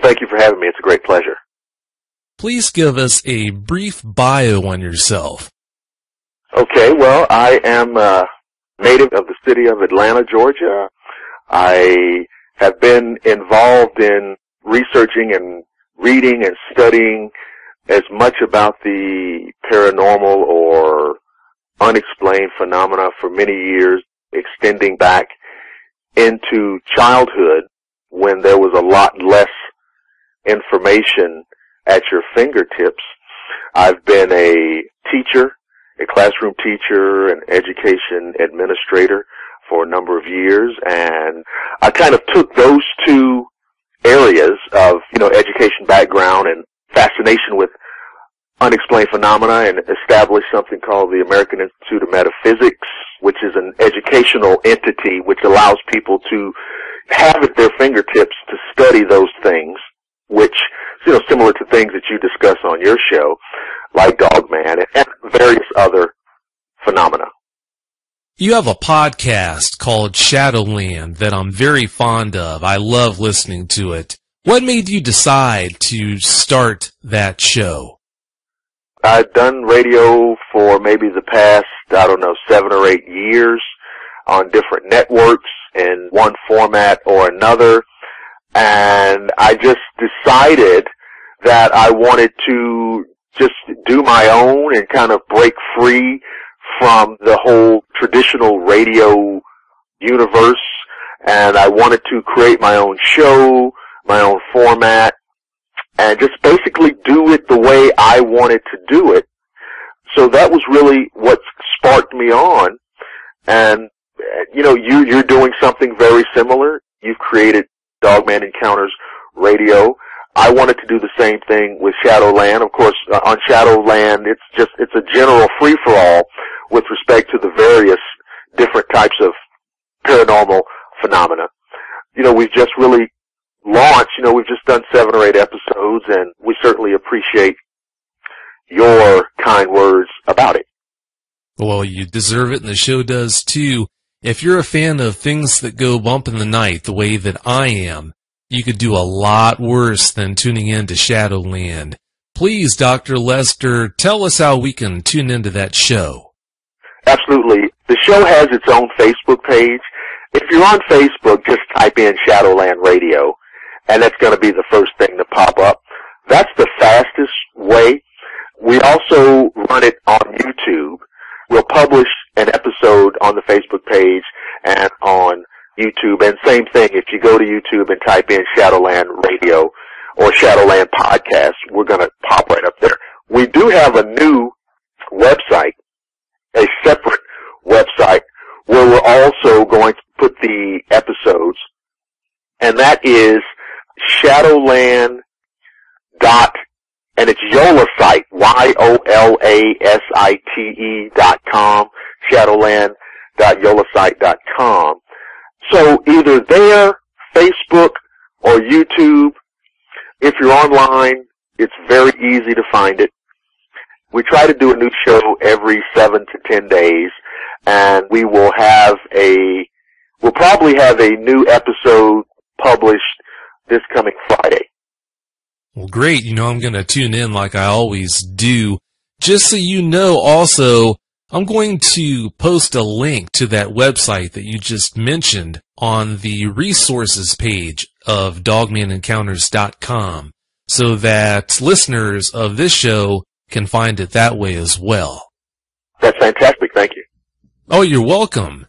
thank you for having me. It's a great pleasure. Please give us a brief bio on yourself. Okay, well, I am a native of the city of Atlanta, Georgia. I have been involved in researching and reading and studying as much about the paranormal or unexplained phenomena for many years, extending back into childhood when there was a lot less information at your fingertips. I've been a teacher, a classroom teacher, an education administrator for a number of years, and I kind of took those two areas of, education background and fascination with unexplained phenomena and established something called the American Institute of Metaphysics, which is an educational entity which allows people to have at their fingertips to study those things, which, similar to things that you discuss on your show, like Dogman and various other phenomena. You have a podcast called Shadowland that I'm very fond of. I love listening to it. What made you decide to start that show? I've done radio for maybe the past, 7 or 8 years on different networks in one format or another. And I just decided that I wanted to just do my own and kind of break free from the whole traditional radio universe. And I wanted to create my own show, my own format, and just basically do it the way I wanted to do it. So that was really what sparked me on. And, you're doing something very similar. You've created Dogman Encounters Radio. I wanted to do the same thing with Shadowland. Of course, on Shadowland, it's a general free-for-all with respect to the various different types of paranormal phenomena. We've just really launched, we've just done 7 or 8 episodes, and we certainly appreciate your kind words about it. Well, you deserve it, and the show does too. If you're a fan of things that go bump in the night the way that I am, you could do a lot worse than tuning in to Shadowland. Please, Dr. Lester, tell us how we can tune into that show. Absolutely. The show has its own Facebook page. If you're on Facebook, just type in Shadowland Radio, and that's going to be the first thing to pop up. That's the fastest way. We also run it on YouTube. We'll publish an episode on the Facebook page and on YouTube. And same thing, if you go to YouTube and type in Shadowland Radio or Shadowland Podcast, we're going to pop right up there. We do have a new website, a separate website, where we're also going to put the episodes, and that is Shadowland and it's Yolasite, YOLASITE.com, Shadowland.yolasite.com. So either there, Facebook, or YouTube. If you're online, it's very easy to find it. We try to do a new show every 7 to 10 days, and we'll probably have a new episode published this coming Friday. Well, great. I'm going to tune in like I always do. Just so you know, also, I'm going to post a link to that website that you just mentioned on the resources page of dogmanencounters.com so that listeners of this show can find it that way as well. That's fantastic. Thank you. Oh, you're welcome.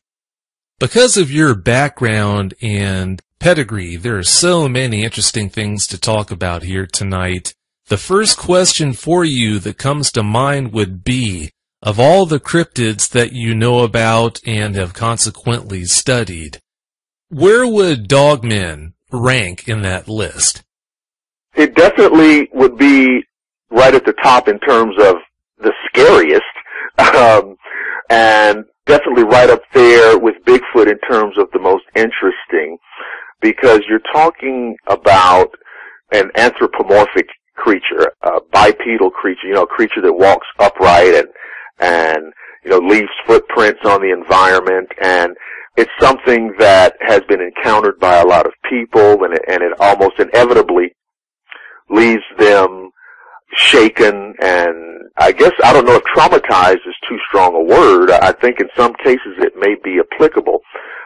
Because of your background and pedigree, there are so many interesting things to talk about here tonight. The first question for you that comes to mind would be, of all the cryptids that you know about and have consequently studied, where would Dogman rank in that list? It definitely would be right at the top in terms of the scariest, and definitely right up there with Bigfoot in terms of the most interesting, because you're talking about an anthropomorphic creature, a bipedal creature, a creature that walks upright and leaves footprints on the environment, and it's something that has been encountered by a lot of people, and it almost inevitably leaves them shaken, and I guess, I don't know if traumatized is too strong a word. I think in some cases it may be applicable,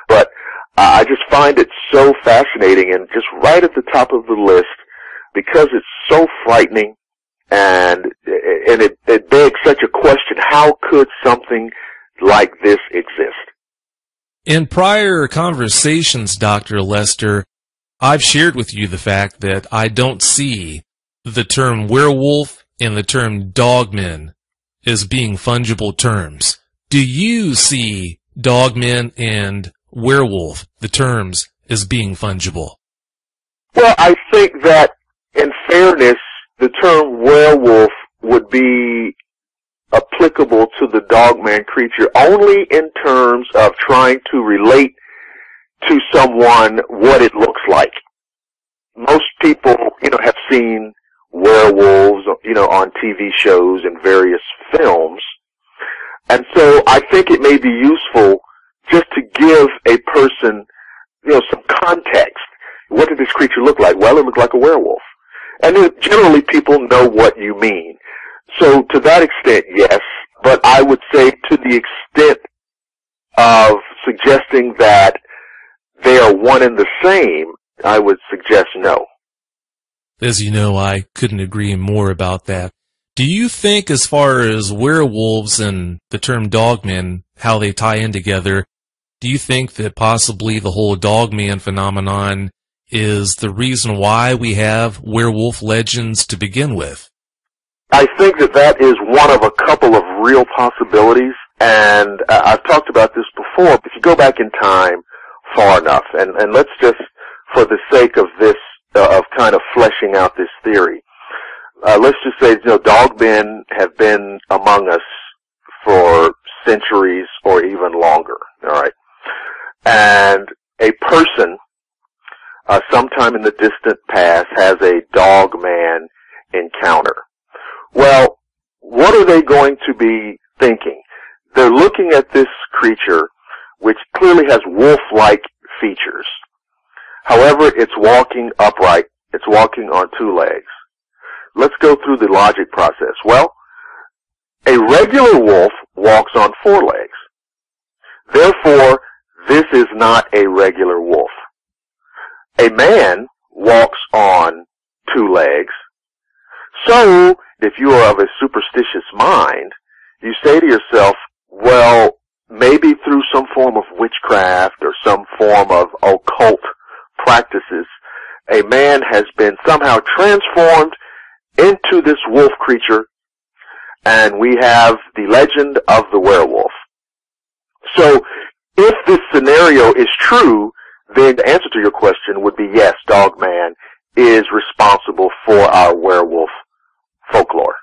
but I just find it so fascinating, and just right at the top of the list, because it's so frightening, and it begs such a question: how could something like this exist? In prior conversations, Dr. Lester, I've shared with you the fact that I don't see the term werewolf and the term dogman as being fungible terms. Do you see dogman and werewolf, the terms, as being fungible? Well, I think that, in fairness, the term werewolf would be applicable to the dogman creature only in terms of trying to relate to someone what it looks like. Most people, have seen werewolves, on TV shows and various films. And so I think it may be useful just to give a person, some context. What did this creature look like? Well, it looked like a werewolf. And generally people know what you mean. So to that extent, yes, but I would say to the extent of suggesting that they are one and the same, I would suggest no. As you know, I couldn't agree more about that. Do you think, as far as werewolves and the term dogman, how they tie in together, do you think that possibly the whole dogman phenomenon is the reason why we have werewolf legends to begin with? I think that is one of a couple of real possibilities, and I've talked about this before. If you go back in time far enough, and let's just, for the sake of this, of kind of fleshing out this theory, let's just say, dogmen have been among us for centuries or even longer, all right? And a person, sometime in the distant past, has a dogman encounter. Well, what are they going to be thinking? They're looking at this creature, which clearly has wolf-like features. However, it's walking upright. It's walking on two legs. Let's go through the logic process. Well, a regular wolf walks on four legs. Therefore, this is not a regular wolf. A man walks on two legs. So, if you are of a superstitious mind, you say to yourself, well, maybe through some form of witchcraft or some form of occult practices, a man has been somehow transformed into this wolf creature, and we have the legend of the werewolf. So, if this scenario is true, then the answer to your question would be yes, dogman is responsible for our werewolf folklore.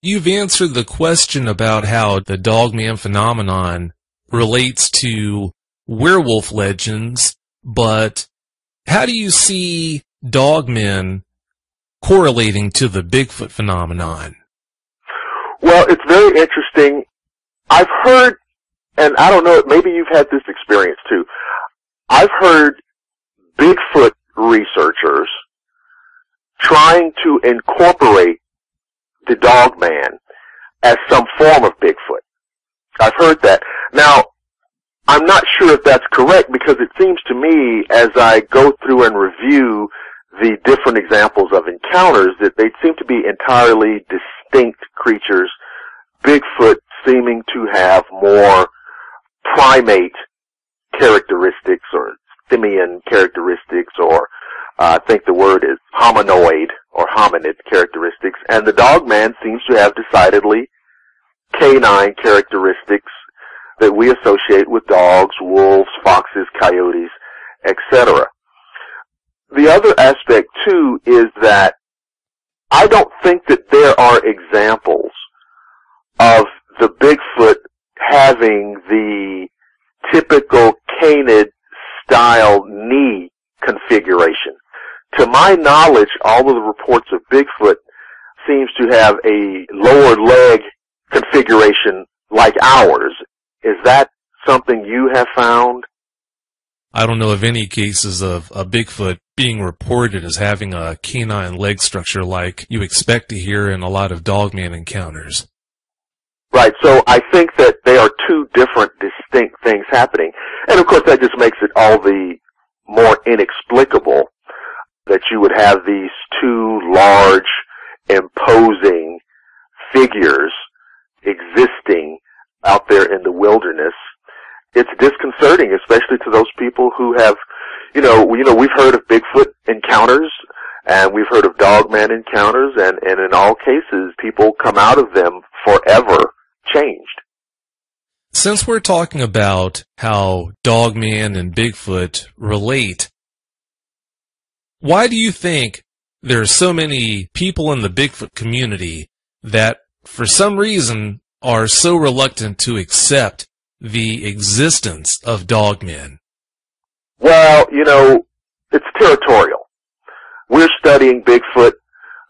You've answered the question about how the dogman phenomenon relates to werewolf legends, but how do you see dogmen correlating to the Bigfoot phenomenon? Well, it's very interesting. I've heard, and I don't know, maybe you've had this experience too. I've heard Bigfoot researchers trying to incorporate the dogman as some form of Bigfoot. I've heard that. Now, I'm not sure if that's correct, because it seems to me, as I go through and review the different examples of encounters, that they seem to be entirely distinct creatures, Bigfoot seeming to have more primate characteristics or simian characteristics, or I think the word is hominoid or hominid characteristics, and the dogman seems to have decidedly canine characteristics that we associate with dogs, wolves, foxes, coyotes, etc. The other aspect, too, is that I don't think that there are examples of the Bigfoot having the typical canid-style knee configuration. To my knowledge, all of the reports of Bigfoot seems to have a lower leg configuration like ours. Is that something you have found? I don't know of any cases of a Bigfoot being reported as having a canine leg structure like you expect to hear in a lot of dogman encounters. Right, so I think that they are two different, distinct things happening. And of course that just makes it all the more inexplicable that you would have these two large, imposing figures existing out there in the wilderness. It's disconcerting, especially to those people who have, we've heard of Bigfoot encounters, and we've heard of dogman encounters, and in all cases, people come out of them forever changed. Since we're talking about how dogman and Bigfoot relate, why do you think there are so many people in the Bigfoot community that, for some reason, are so reluctant to accept the existence of dogmen? Well, it's territorial. We're studying Bigfoot,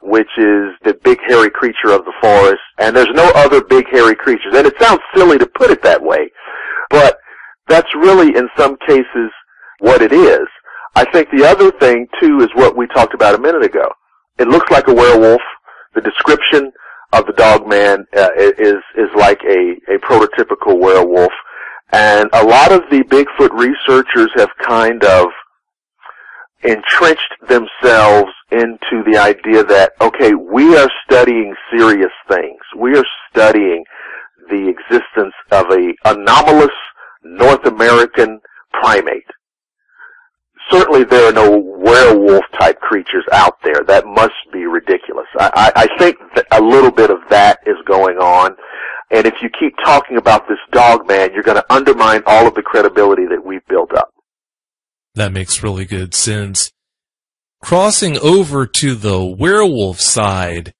which is the big hairy creature of the forest, and there's no other big hairy creatures. And it sounds silly to put it that way, but that's really, in some cases, what it is. I think the other thing, too, is what we talked about a minute ago. It looks like a werewolf. The description of the dogman is like a prototypical werewolf. And a lot of the Bigfoot researchers have kind of entrenched themselves into the idea that, okay, we are studying serious things. We are studying the existence of an anomalous North American primate. Certainly there are no werewolf-type creatures out there. That must be ridiculous. I think that a little bit of that is going on. And if you keep talking about this dogman, you're going to undermine all of the credibility that we've built up. That makes really good sense. Crossing over to the werewolf side,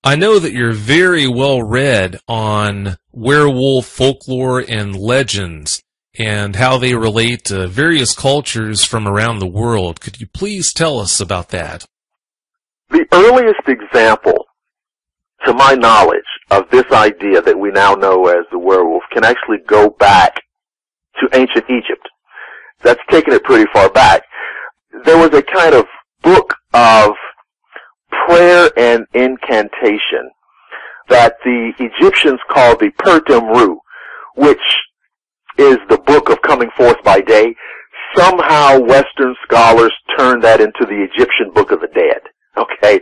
I know that you're very well read on werewolf folklore and legends and how they relate to various cultures from around the world. Could you please tell us about that? The earliest example, to my knowledge, of this idea that we now know as the werewolf can actually go back to ancient Egypt. That's taken it pretty far back. There was a kind of book of prayer and incantation that the Egyptians called the Pertemru, which is the book of coming forth by day. Somehow Western scholars turned that into the Egyptian Book of the Dead. Okay?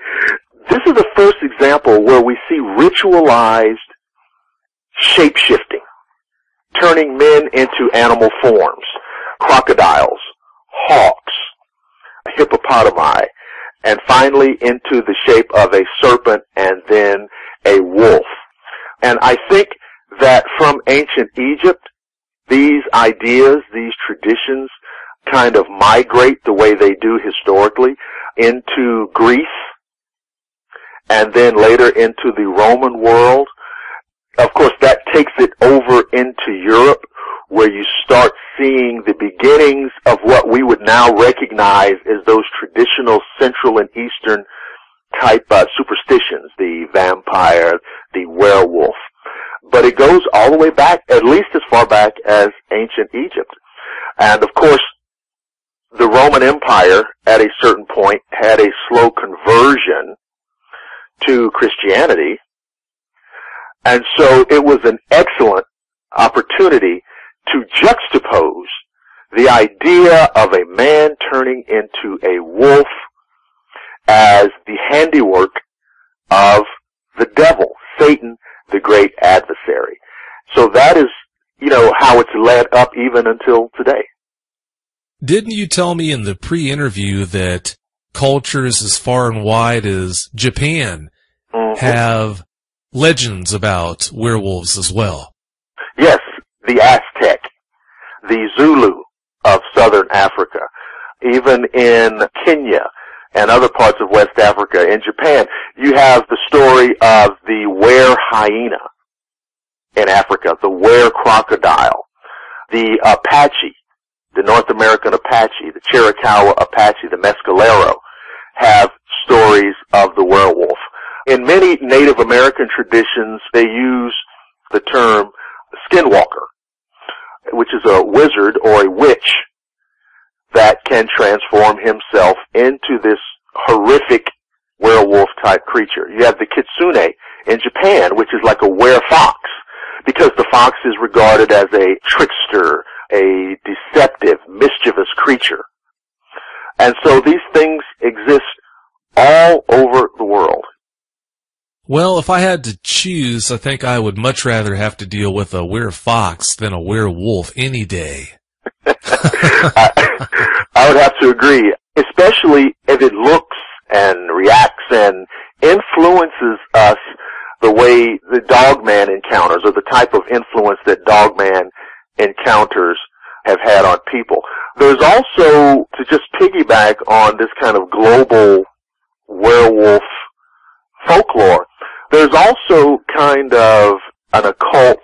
This is the first example where we see ritualized shape-shifting, turning men into animal forms, crocodiles, hawks, hippopotami, and finally into the shape of a serpent and then a wolf. And I think that from ancient Egypt, these ideas, these traditions kind of migrate the way they do historically into Greece and then later into the Roman world. Of course, that takes it over into Europe, where you start seeing the beginnings of what we would now recognize as those traditional Central and Eastern type superstitions, the vampire, the werewolf. But it goes all the way back, at least as far back as ancient Egypt. And of course, the Roman Empire at a certain point had a slow conversion to Christianity. And so it was an excellent opportunity to juxtapose the idea of a man turning into a wolf as the handiwork of the devil, Satan, the great adversary. So that is, how it's led up even until today. Didn't you tell me in the pre-interview that cultures as far and wide as Japan have legends about werewolves as well? Yes, the Aztec, the Zulu of southern Africa, even in Kenya and other parts of West Africa. In Japan, you have the story of the were hyena in Africa, the were crocodile, the Apache, the North American Apache, the Chiricahua Apache, the Mescalero, have stories of the werewolf. In many Native American traditions, they use the term skinwalker, which is a wizard or a witch that can transform himself into this horrific werewolf-type creature. You have the kitsune in Japan, which is like a were-fox, because the fox is regarded as a trickster, a deceptive, mischievous creature. And so these things exist all over the world. Well, if I had to choose, I think I would much rather have to deal with a were-fox than a werewolf any day. I would have to agree, especially if it looks and reacts and influences us the way the dogman encounters, or the type of influence that dogman encounters have had on people. There's also, to just piggyback on this kind of global werewolf folklore, there's also kind of an occult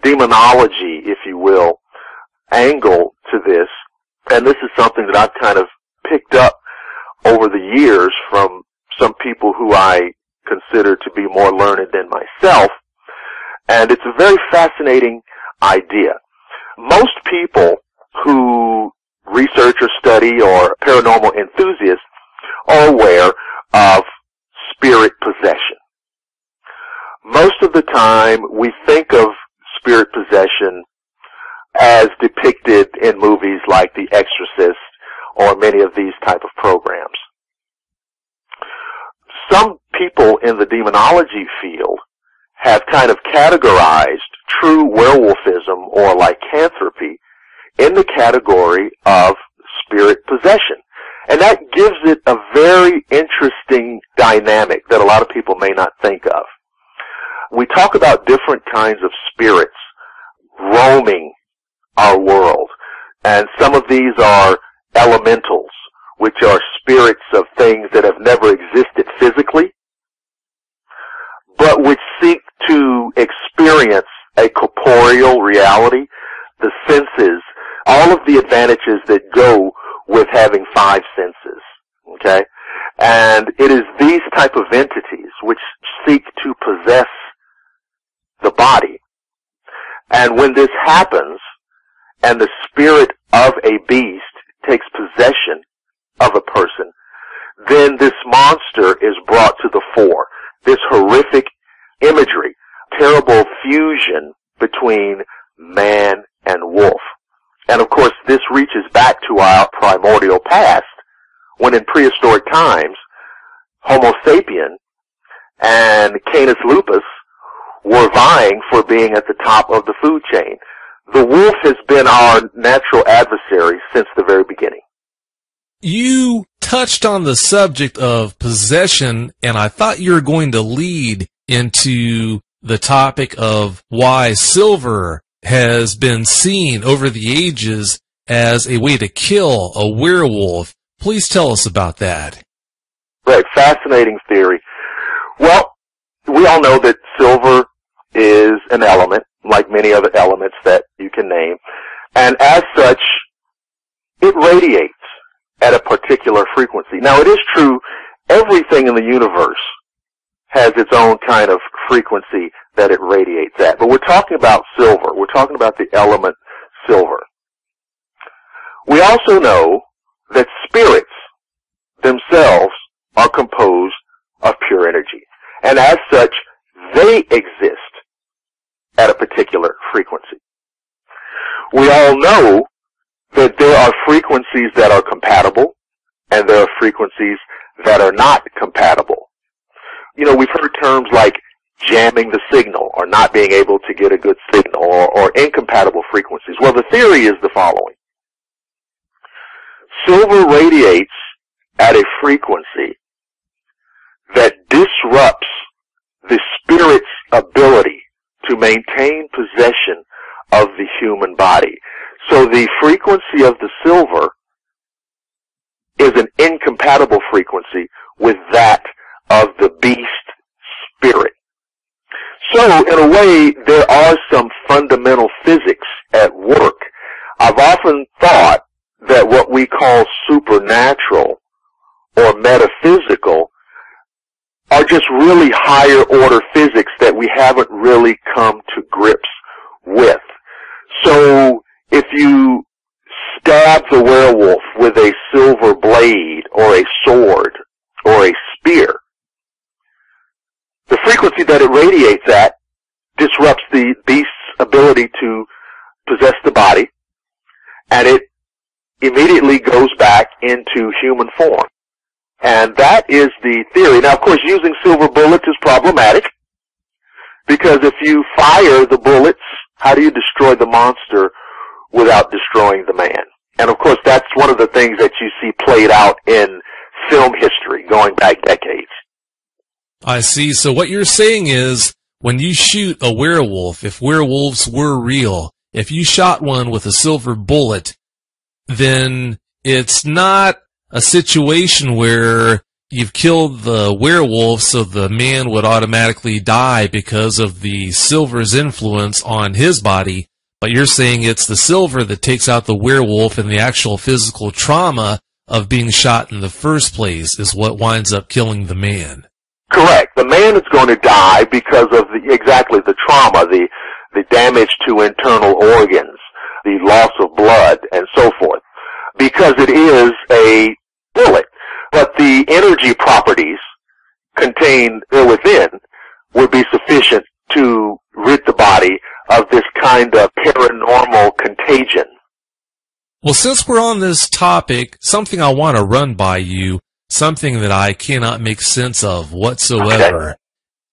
demonology, if you will, angle to this. And this is something that I've kind of picked up over the years from some people who I consider to be more learned than myself. And it's a very fascinating idea. Most people who research or study or paranormal enthusiasts are aware of spirit possession. Most of the time we think of spirit possession as depicted in movies like The Exorcist or many of these type of programs. Some people in the demonology field have kind of categorized true werewolfism or lycanthropy in the category of spirit possession. And that gives it a very interesting dynamic that a lot of people may not think of. We talk about different kinds of spirits roaming our world, and some of these are elementals, which are spirits of things that have never existed physically, but which seek to experience a corporeal reality, the senses, all of the advantages that go with having five senses, okay? And it is these type of entities which seek to possess the body. And when this happens, and the spirit of a beast takes possession of a person, then this monster is brought to the fore. This horrific imagery, terrible fusion between man and wolf. And of course, this reaches back to our primordial past, when in prehistoric times, Homo sapien and Canis lupus were vying for being at the top of the food chain. The wolf has been our natural adversary since the very beginning. You touched on the subject of possession, and I thought you were going to lead into the topic of why silver has been seen over the ages as a way to kill a werewolf. Please tell us about that. Right, fascinating theory. Well, we all know that silver is an element, like many other elements that you can name, and as such, it radiates at a particular frequency. Now, it is true, everything in the universe has its own kind of frequency that it radiates at, but we're talking about silver. We're talking about the element silver. We also know that spirits themselves are composed of pure energy, and as such, they exist at a particular frequency. We all know that there are frequencies that are compatible, and there are frequencies that are not compatible. You know, we've heard terms like jamming the signal, or not being able to get a good signal, or incompatible frequencies. Well, the theory is the following. Silver radiates at a frequency that disrupts the spirit's ability to maintain possession of the human body. So the frequency of the silver is an incompatible frequency with that of the beast spirit. So, in a way, there are some fundamental physics at work. I've often thought that what we call supernatural or metaphysical are just really higher order physics that we haven't really come to grips with. So if you stab stabs a werewolf with a silver blade or a sword or a spear, the frequency that it radiates at disrupts the beast's ability to possess the body, and it immediately goes back into human form. And that is the theory. Now, of course, using silver bullets is problematic, because if you fire the bullets, how do you destroy the monster without destroying the man? And of course, that's one of the things that you see played out in film history going back decades. I see. So what you're saying is, when you shoot a werewolf, if werewolves were real, if you shot one with a silver bullet, then it's not a situation where you've killed the werewolf so the man would automatically die because of the silver's influence on his body, but you're saying it's the silver that takes out the werewolf, and the actual physical trauma of being shot in the first place is what winds up killing the man. Correct. The man is going to die because of exactly the trauma, the damage to internal organs, the loss of blood, and so forth, because it is a bullet. But the energy properties contained within would be sufficient to rid the body of this kind of paranormal contagion. Well, since we're on this topic, something I want to run by you, something that I cannot make sense of whatsoever. Okay.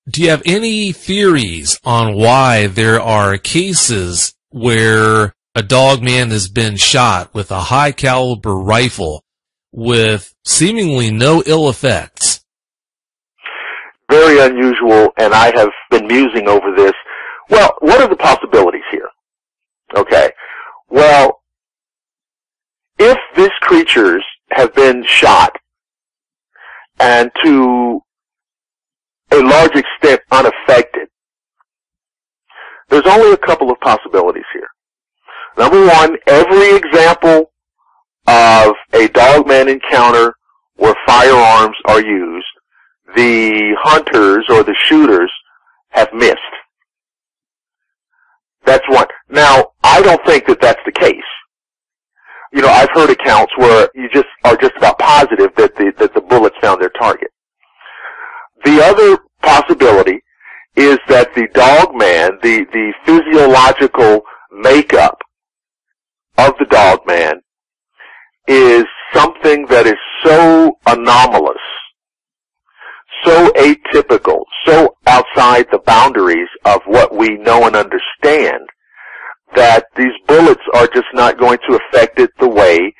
Do you have any theories on why there are cases where a dog man has been shot with a high caliber rifle with seemingly no ill effects? Very unusual, and I have been musing over this. Well, what are the possibilities here? Okay. Well, if these creatures have been shot and to a large extent unaffected, there's only a couple of possibilities here. Number one, every example of a dogman encounter where firearms are used, the hunters or the shooters have missed. That's one. Now, I don't think that that's the case. You know, I've heard accounts where you just are just about positive that the bullets found their target. The other possibility is that the dogman, the physiological makeup of the dogman is something that is so anomalous, so atypical, so outside the boundaries of what we know and understand, that these bullets are just not going to affect it the way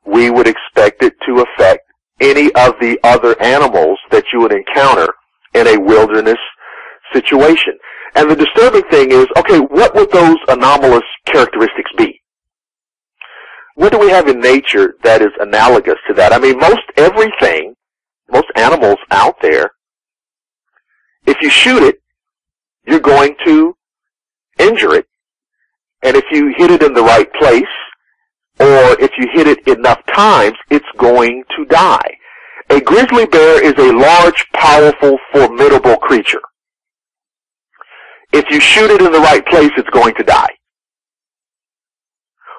we would expect it to affect any of the other animals that you would encounter in a wilderness situation. And the disturbing thing is, okay, what would those anomalous characteristics be? What do we have in nature that is analogous to that? I mean, most everything, most animals out there, if you shoot it, you're going to injure it. And if you hit it in the right place, or if you hit it enough times, it's going to die. A grizzly bear is a large, powerful, formidable creature. If you shoot it in the right place, it's going to die.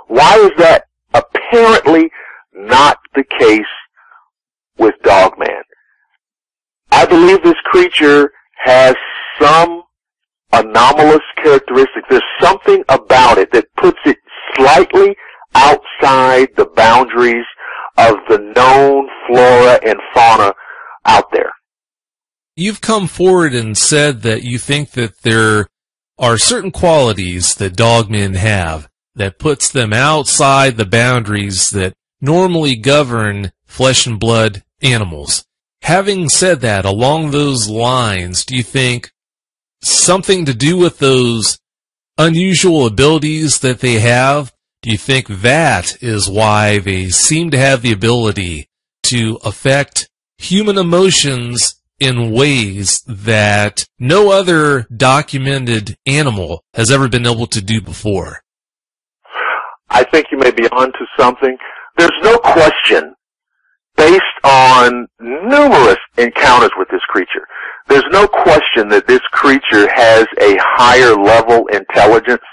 Why is that apparently not the case with Dogman? I believe this creature has some anomalous characteristics. There's something about it that puts it slightly outside the boundaries of the known flora and fauna out there. You've come forward and said that you think that there are certain qualities that dogmen have that puts them outside the boundaries that normally govern flesh and blood animals. Having said that, along those lines, do you think something to do with those unusual abilities that they have? Do you think that is why they seem to have the ability to affect human emotions in ways that no other documented animal has ever been able to do before? I think you may be onto something. There's no question, based on numerous encounters with this creature, there's no question that this creature has a higher level intelligence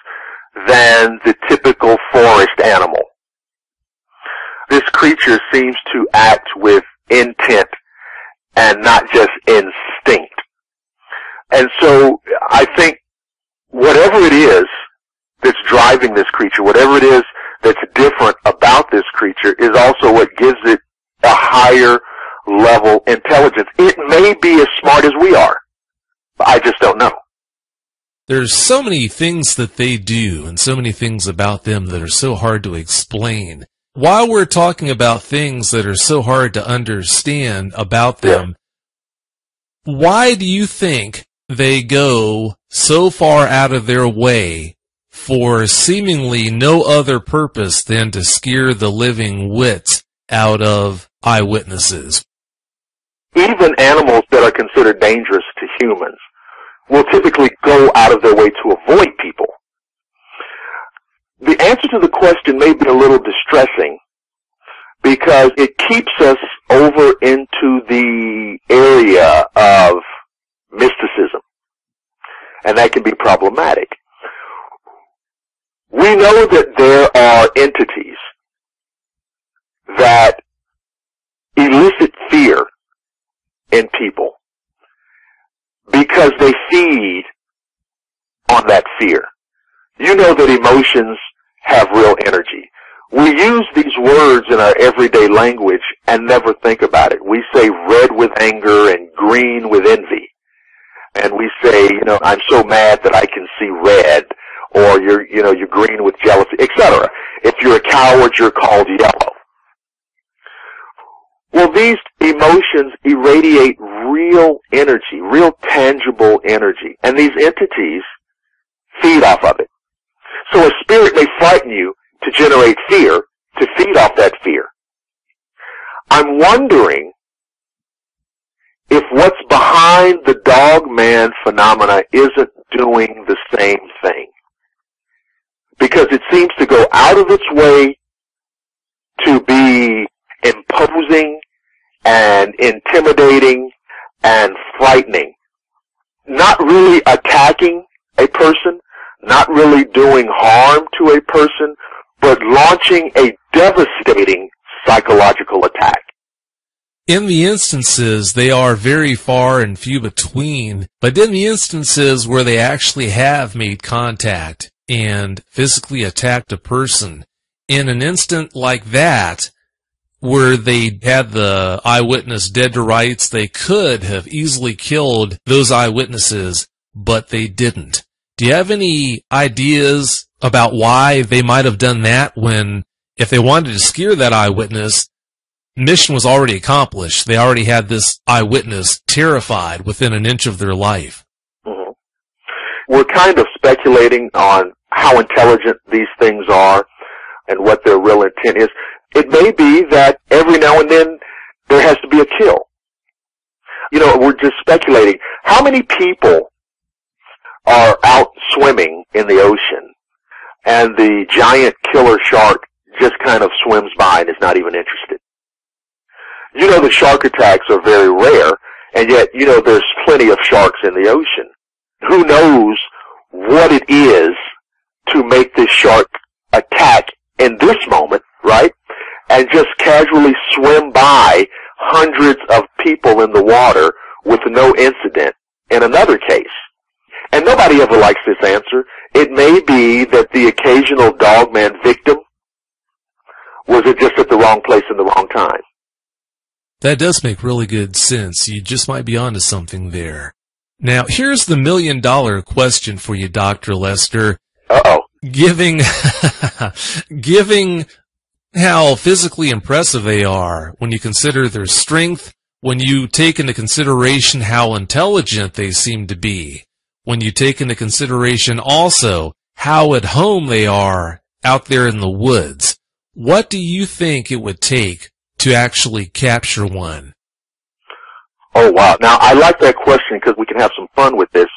than the typical forest animal. this creature seems to act with intent and not just instinct. And so I think whatever it is that's driving this creature, whatever it is that's different about this creature, is also what gives it a higher level intelligence. It may be as smart as we are. I just don't know. There's so many things that they do and so many things about them that are so hard to explain. While we're talking about things that are so hard to understand about them, why do you think they go so far out of their way for seemingly no other purpose than to scare the living wits out of eyewitnesses? Even animals that are considered dangerous to humans will typically go out of their way to avoid people. The answer to the question may be a little distressing because it keeps us over into the area of mysticism, and that can be problematic. We know that there are entities that elicit fear in people because they feed on that fear. You know that emotions have real energy. We use these words in our everyday language and never think about it. We say red with anger and green with envy. And we say, I'm so mad that I can see red, or you're green with jealousy, etc. If you're a coward, you're called yellow. Well, these emotions irradiate real energy, real tangible energy, and these entities feed off of it. So a spirit may frighten you to generate fear, to feed off that fear. I'm wondering if what's behind the dog man phenomena isn't doing the same thing. Because it seems to go out of its way to be imposing and intimidating and frightening. Not really attacking a person, not really doing harm to a person, but launching a devastating psychological attack. In the instances, they are very far and few between, but in the instances where they actually have made contact and physically attacked a person, in an instant like that, where they had the eyewitness dead to rights, they could have easily killed those eyewitnesses, but they didn't. Do you have any ideas about why they might have done that when, if they wanted to scare that eyewitness, mission was already accomplished? They already had this eyewitness terrified within an inch of their life. Mm-hmm. We're kind of speculating on how intelligent these things are and what their real intent is. It may be that every now and then there has to be a kill. We're just speculating. How many people are out swimming in the ocean and the giant killer shark just kind of swims by and is not even interested? The shark attacks are very rare, and yet, there's plenty of sharks in the ocean. Who knows what it is to make this shark attack in this moment, right? And just casually swim by hundreds of people in the water with no incident in another case. And nobody ever likes this answer. It may be that the occasional dogman victim was just at the wrong place in the wrong time. That does make really good sense. You just might be onto something there. Now, here's the $1 million question for you, Dr. Lester. Uh-oh. Giving how physically impressive they are, when you consider their strength, when you take into consideration how intelligent they seem to be, when you take into consideration also how at home they are out there in the woods, what do you think it would take to actually capture one? Oh, wow. Now, I like that question because we can have some fun with this.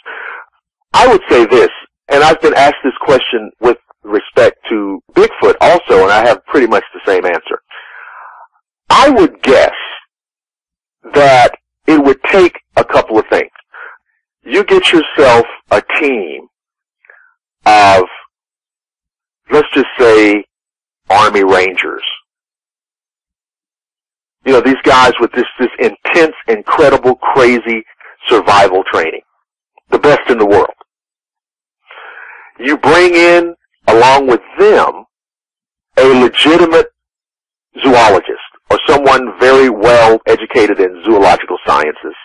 I would say this, and I've been asked this question with respect to Bigfoot also, and I have pretty much the same answer. I would guess that it would take a couple of things. You get yourself a team of, let's just say, Army Rangers, You know, these guys with this intense, incredible, crazy survival training. The best in the world. You bring in, along with them, a legitimate zoologist or someone very well educated in zoological sciences.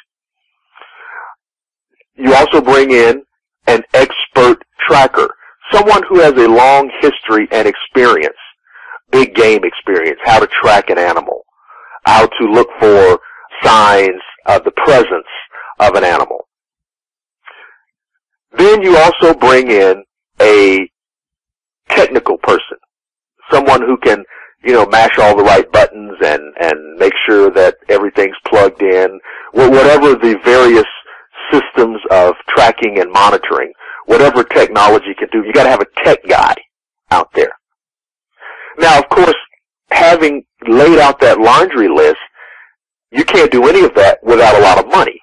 You also bring in an expert tracker, someone who has a long history and experience, big game experience, how to track an animal, how to look for signs of the presence of an animal. Then you also bring in a technical person, someone who can, you know, mash all the right buttons and make sure that everything's plugged in, whatever the various systems of tracking and monitoring, whatever technology can do. You got to have a tech guy out there. Now, of course, having laid out that laundry list, you can't do any of that without a lot of money.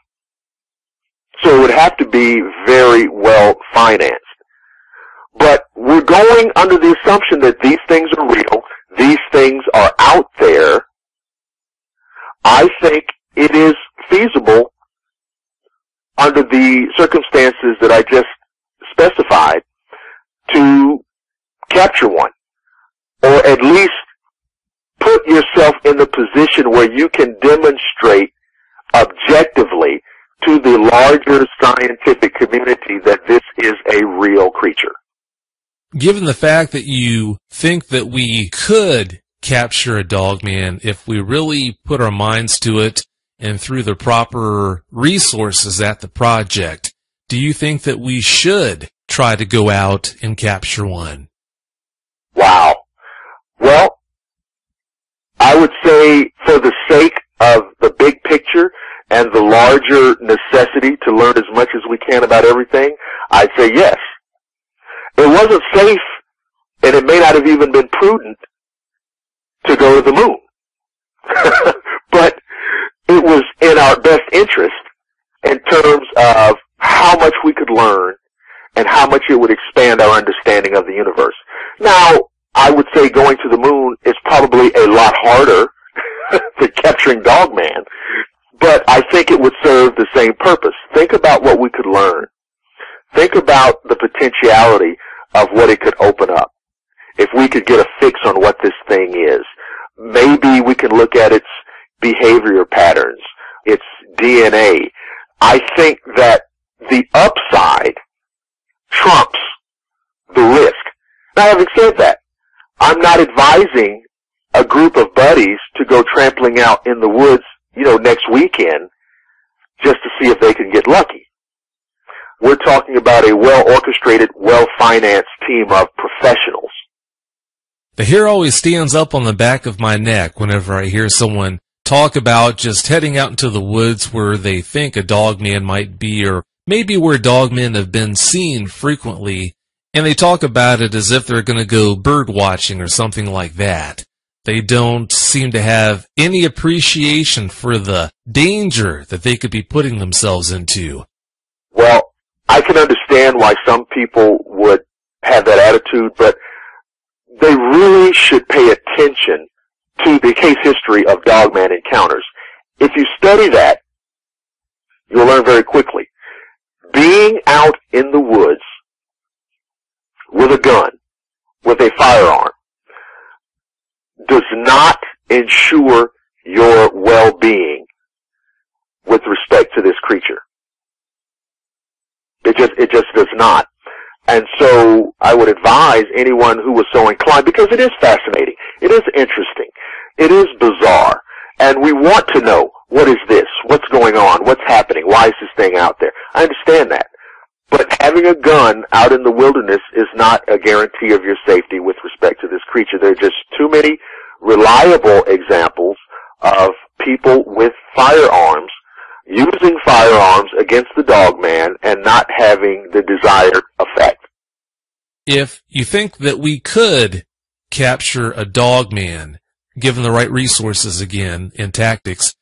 So it would have to be very well financed. But we're going under the assumption that these things are real, these things are out there. I think it is feasible under the circumstances that I just specified to capture one, or at least put yourself in the position where you can demonstrate objectively to the larger scientific community that this is a real creature. Given the fact that you think that we could capture a dogman if we really put our minds to it and through the proper resources at the project, do you think that we should try to go out and capture one? Wow. Well, I would say for the sake of the big picture and the larger necessity to learn as much as we can about everything, I'd say yes. It wasn't safe, and it may not have even been prudent to go to the moon. But it was in our best interest in terms of how much we could learn and how much it would expand our understanding of the universe. Now, I would say going to the moon is probably a lot harder than capturing Dogman, but I think it would serve the same purpose. Think about what we could learn. Think about the potentiality of what it could open up. If we could get a fix on what this thing is, maybe we can look at its behavior patterns, its DNA. I think that the upside trumps the risk. Now, having said that, I'm not advising a group of buddies to go trampling out in the woods, you know, next weekend just to see if they can get lucky. We're talking about a well-orchestrated, well-financed team of professionals. The hair always stands up on the back of my neck whenever I hear someone talk about just heading out into the woods where they think a dogman might be, or maybe where dogmen have been seen frequently, and they talk about it as if they're going to go bird watching or something like that. They don't seem to have any appreciation for the danger that they could be putting themselves into. Well, I can understand why some people would have that attitude, but they really should pay attention to the case history of dogman encounters. If you study that, you'll learn very quickly. Being out in the woods with a gun, with a firearm, does not ensure your well-being with respect to this creature. It just does not. And so I would advise anyone who was so inclined, because it is fascinating, it is interesting, it is bizarre, and we want to know, what is this? What's going on? What's happening? Why is this thing out there? I understand that. But having a gun out in the wilderness is not a guarantee of your safety with respect to this creature. There are just too many reliable examples of people with firearms using firearms against the dogman and not having the desired effect. If you think that we could capture a dogman, given the right resources again and tactics,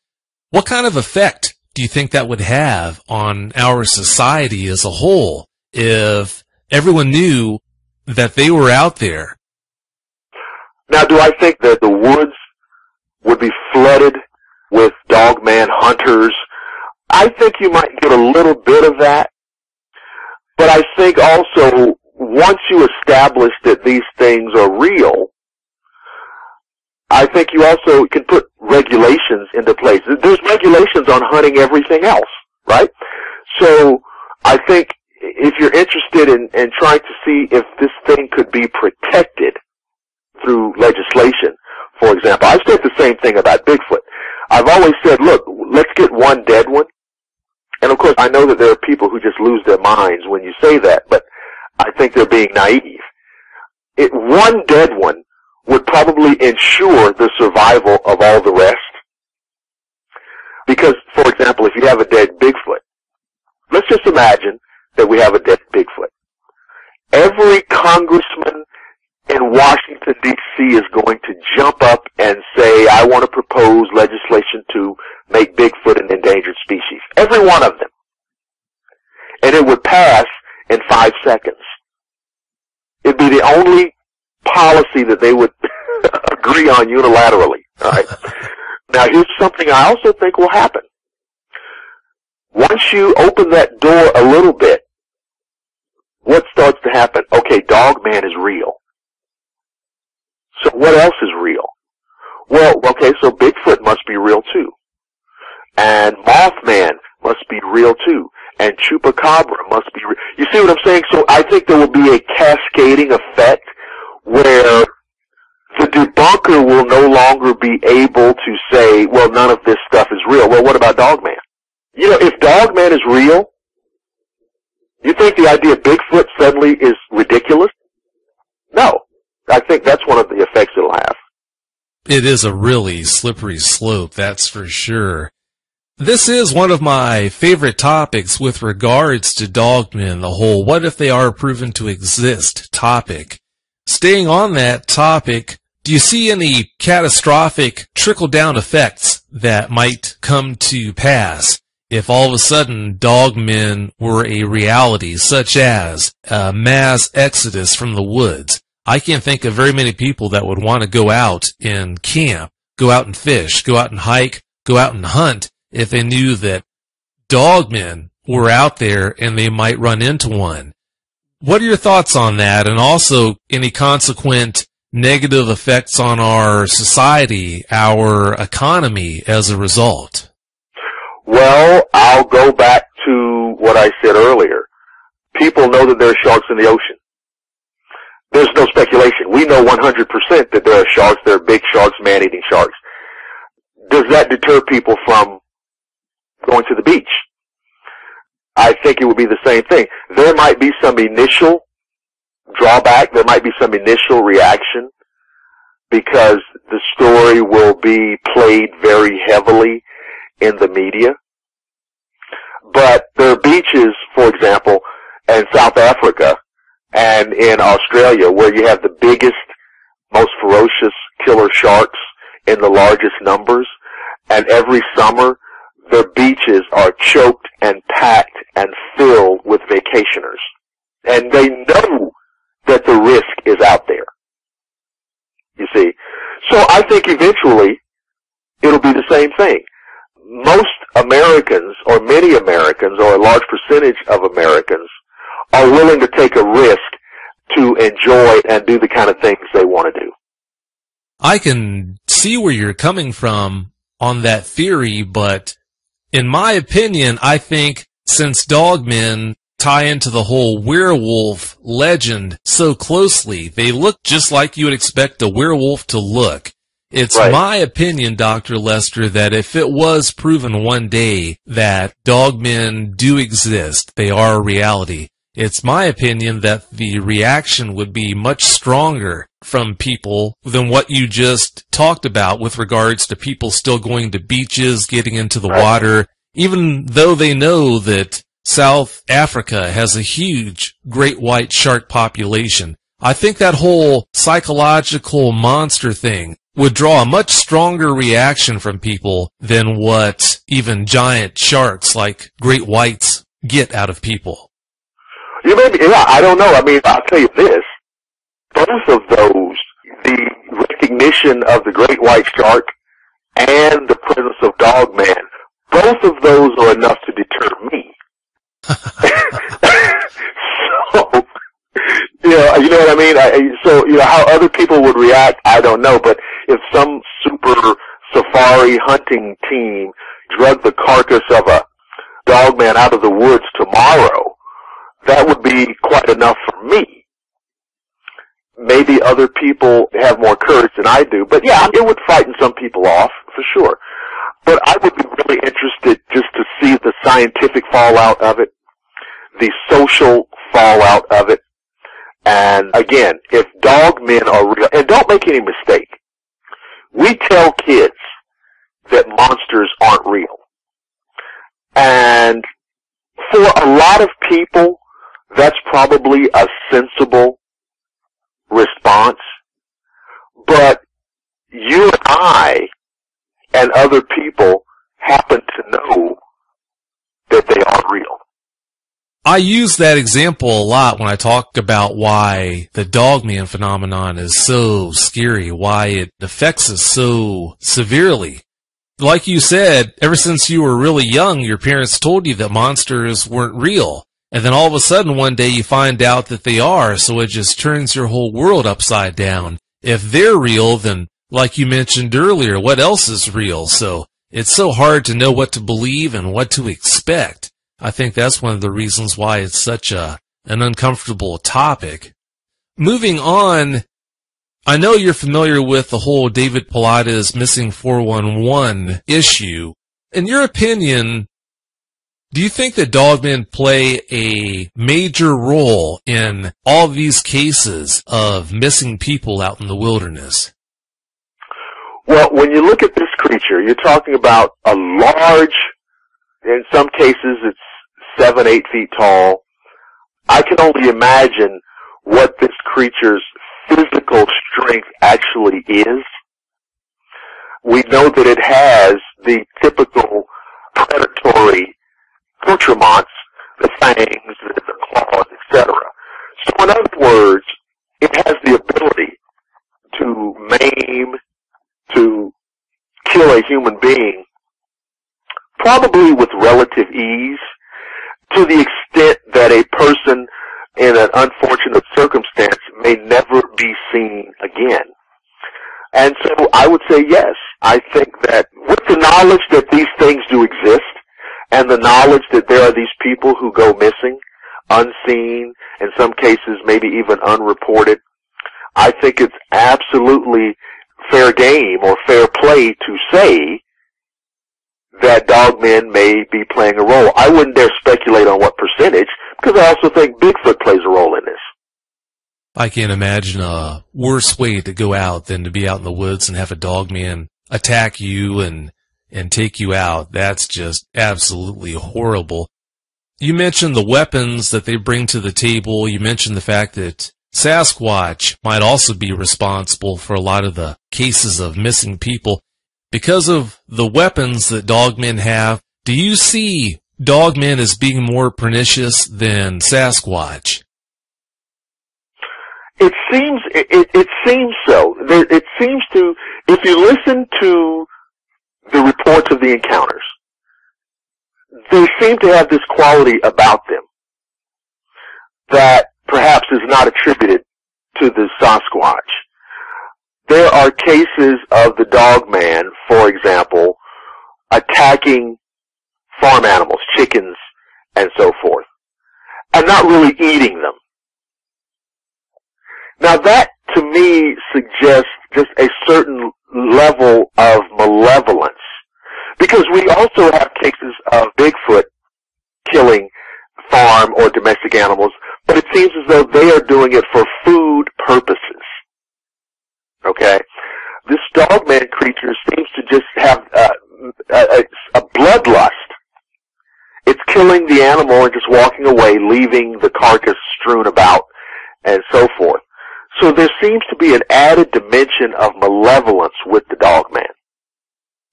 what kind of effect do you think that would have on our society as a whole if everyone knew that they were out there? Now, do I think that the woods would be flooded with dogman hunters. I think you might get a little bit of that. But I think also, once you establish that these things are real, I think you also can put regulations into place. There's regulations on hunting everything else, right? So I think if you're interested in trying to see if this thing could be protected through legislation, for example, I've said the same thing about Bigfoot. I've always said, look, let's get one dead one. And of course, I know that there are people who just lose their minds when you say that, but I think they're being naive. One dead one would probably ensure the survival of all the rest. Because, for example, if you have a dead Bigfoot, let's just imagine that we have a dead Bigfoot. Every congressman in Washington, D.C. is going to jump up and say, I want to propose legislation to make Bigfoot an endangered species. Every one of them. And it would pass in 5 seconds. It'd be the only policy that they would agree on unilaterally. All right. Now, here's something I also think will happen. Once you open that door a little bit, what starts to happen? Okay, Dogman is real. So what else is real? Well, okay, so Bigfoot must be real too. And Mothman must be real too. And Chupacabra must be real. You see what I'm saying? So I think there will be a cascading effect where the debunker will no longer be able to say, well, none of this stuff is real. Well, what about Dogman? You know, if Dogman is real, you think the idea of Bigfoot suddenly is ridiculous? No. I think that's one of the effects it'll have. It is a really slippery slope, that's for sure. This is one of my favorite topics with regards to dogmen, the whole what if they are proven to exist topic. Staying on that topic, do you see any catastrophic trickle-down effects that might come to pass if all of a sudden dogmen were a reality, such as a mass exodus from the woods? I can't think of very many people that would want to go out and camp, go out and fish, go out and hike, go out and hunt if they knew that dogmen were out there and they might run into one. What are your thoughts on that, and also any consequent negative effects on our society, our economy as a result? Well, I'll go back to what I said earlier. People know that there are sharks in the ocean. There's no speculation. We know 100% that there are sharks. There are big sharks, man-eating sharks. Does that deter people from going to the beach? I think it would be the same thing. There might be some initial drawback. There might be some initial reaction because the story will be played very heavily in the media. But there are beaches, for example, in South Africa and in Australia where you have the biggest, most ferocious killer sharks in the largest numbers. And every summer, the beaches are choked and packed and filled with vacationers. And they know that the risk is out there. You see? So I think eventually it'll be the same thing. Most Americans, or many Americans, or a large percentage of Americans, are willing to take a risk to enjoy and do the kind of things they want to do. I can see where you're coming from on that theory, but in my opinion, I think since dogmen tie into the whole werewolf legend so closely, they look just like you would expect a werewolf to look. It's right. My opinion, Dr. Lester, that if it was proven one day that dogmen do exist, they are a reality, it's my opinion that the reaction would be much stronger from people than what you just talked about with regards to people still going to beaches, getting into the water, even though they know that South Africa has a huge great white shark population. I think that whole psychological monster thing would draw a much stronger reaction from people than what even giant sharks like great whites get out of people. You may be, yeah, I don't know. I mean, I'll tell you this. Both of those, the recognition of the great white shark and the presence of Dogman, both of those are enough to deter me. So, you know what I mean? So, how other people would react, I don't know, but if some super safari hunting team drug the carcass of a Dogman out of the woods tomorrow, that would be quite enough for me. Maybe other people have more courage than I do, but yeah, it would frighten some people off, for sure. But I would be really interested just to see the scientific fallout of it, the social fallout of it, and again, if Dogmen are real, and don't make any mistake, we tell kids that monsters aren't real. And for a lot of people, that's probably a sensible response. But you and I and other people happen to know that they are real. I use that example a lot when I talk about why the Dogman phenomenon is so scary, why it affects us so severely. Like you said, ever since you were really young, your parents told you that monsters weren't real. And then all of a sudden one day you find out that they are, so it just turns your whole world upside down. If they're real, then, like you mentioned earlier, what else is real? So it's so hard to know what to believe and what to expect. I think that's one of the reasons why it's such an uncomfortable topic. Moving on, I know you're familiar with the whole David Paulides missing 411 issue. In your opinion, do you think that Dogmen play a major role in all these cases of missing people out in the wilderness? Well, when you look at this creature, you're talking about a large, in some cases it's 7, 8 feet tall. I can only imagine what this creature's physical strength actually is. We know that it has the typical predatory accoutrements, the fangs, the claws, etc. So in other words, it has the ability to maim, to kill a human being, probably with relative ease, to the extent that a person in an unfortunate circumstance may never be seen again. And so I would say yes. I think that with the knowledge that these things do exist, and the knowledge that there are these people who go missing, unseen, in some cases maybe even unreported, I think it's absolutely fair game or fair play to say that Dogmen may be playing a role. I wouldn't dare speculate on what percentage, because I also think Bigfoot plays a role in this. I can't imagine a worse way to go out than to be out in the woods and have a Dogman attack you and take you out. That's just absolutely horrible. You mentioned the weapons that they bring to the table. You mentioned the fact that Sasquatch might also be responsible for a lot of the cases of missing people. Because of the weapons that Dogmen have, do you see Dogmen as being more pernicious than Sasquatch? It seems so. It seems to, if you listen to the reports of the encounters, they seem to have this quality about them that perhaps is not attributed to the Sasquatch. There are cases of the Dogman, for example, attacking farm animals, chickens, and so forth, and not really eating them. Now that, to me, suggests just a certain level of malevolence, because we also have cases of Bigfoot killing farm or domestic animals, but it seems as though they are doing it for food purposes. Okay? This Dogman creature seems to just have a bloodlust. It's killing the animal and just walking away, leaving the carcass strewn about, and so forth. So there seems to be an added dimension of malevolence with the Dogman.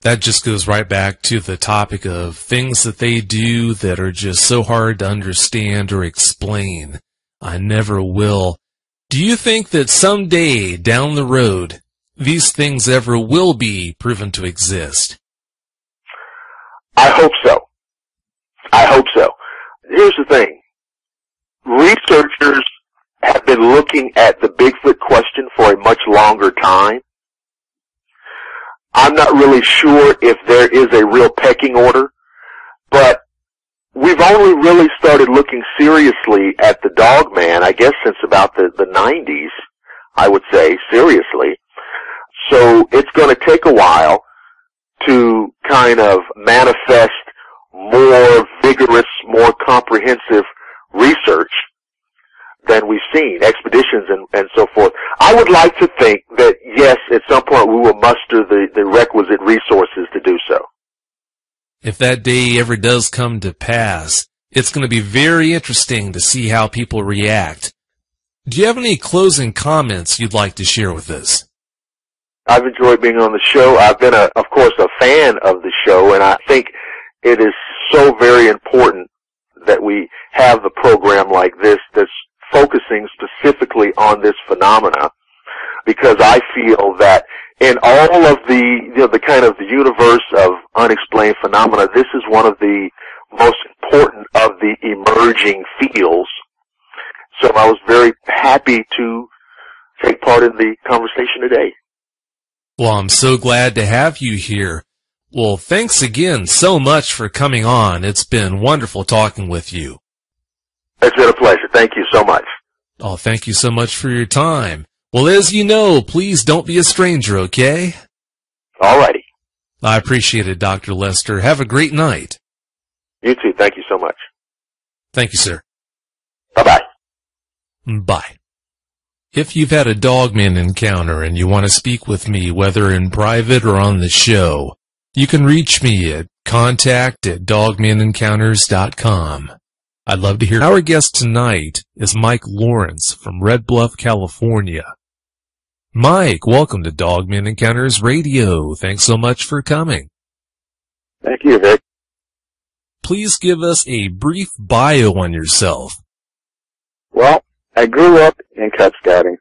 That just goes right back to the topic of things that they do that are just so hard to understand or explain. I never will. Do you think that someday down the road these things ever will be proven to exist? I hope so. I hope so. Here's the thing. Researchers have been looking at the Bigfoot question for a much longer time. I'm not really sure if there is a real pecking order, but we've only really started looking seriously at the dog man, I guess, since about the 90s, I would say, seriously. So it's going to take a while to kind of manifest more vigorous, more comprehensive research than we've seen, expeditions and so forth. I would like to think that, yes, at some point we will muster the requisite resources to do so. If that day ever does come to pass, it's going to be very interesting to see how people react. Do you have any closing comments you'd like to share with us? I've enjoyed being on the show. I've been, of course, a fan of the show, and I think it is so very important that we have a program like this that's focusing specifically on this phenomena, because I feel that in all of the kind of the universe of unexplained phenomena, this is one of the most important of the emerging fields. So I was very happy to take part in the conversation today. Well, I'm so glad to have you here. Well, thanks again so much for coming on. It's been wonderful talking with you. It's been a pleasure. Thank you so much. Oh, thank you so much for your time. Well, as you know, please don't be a stranger, okay? All righty. I appreciate it, Dr. Lester. Have a great night. You too. Thank you so much. Thank you, sir. Bye-bye. Bye. If you've had a dogman encounter and you want to speak with me, whether in private or on the show, you can reach me at contact@dogmanencounters.com. I'd love to hear. Our guest tonight is Mike Lawrence from Red Bluff, California. Mike, welcome to Dogman Encounters Radio. Thanks so much for coming. Thank you, Vic. Please give us a brief bio on yourself. Well, I grew up in Cub Scouting.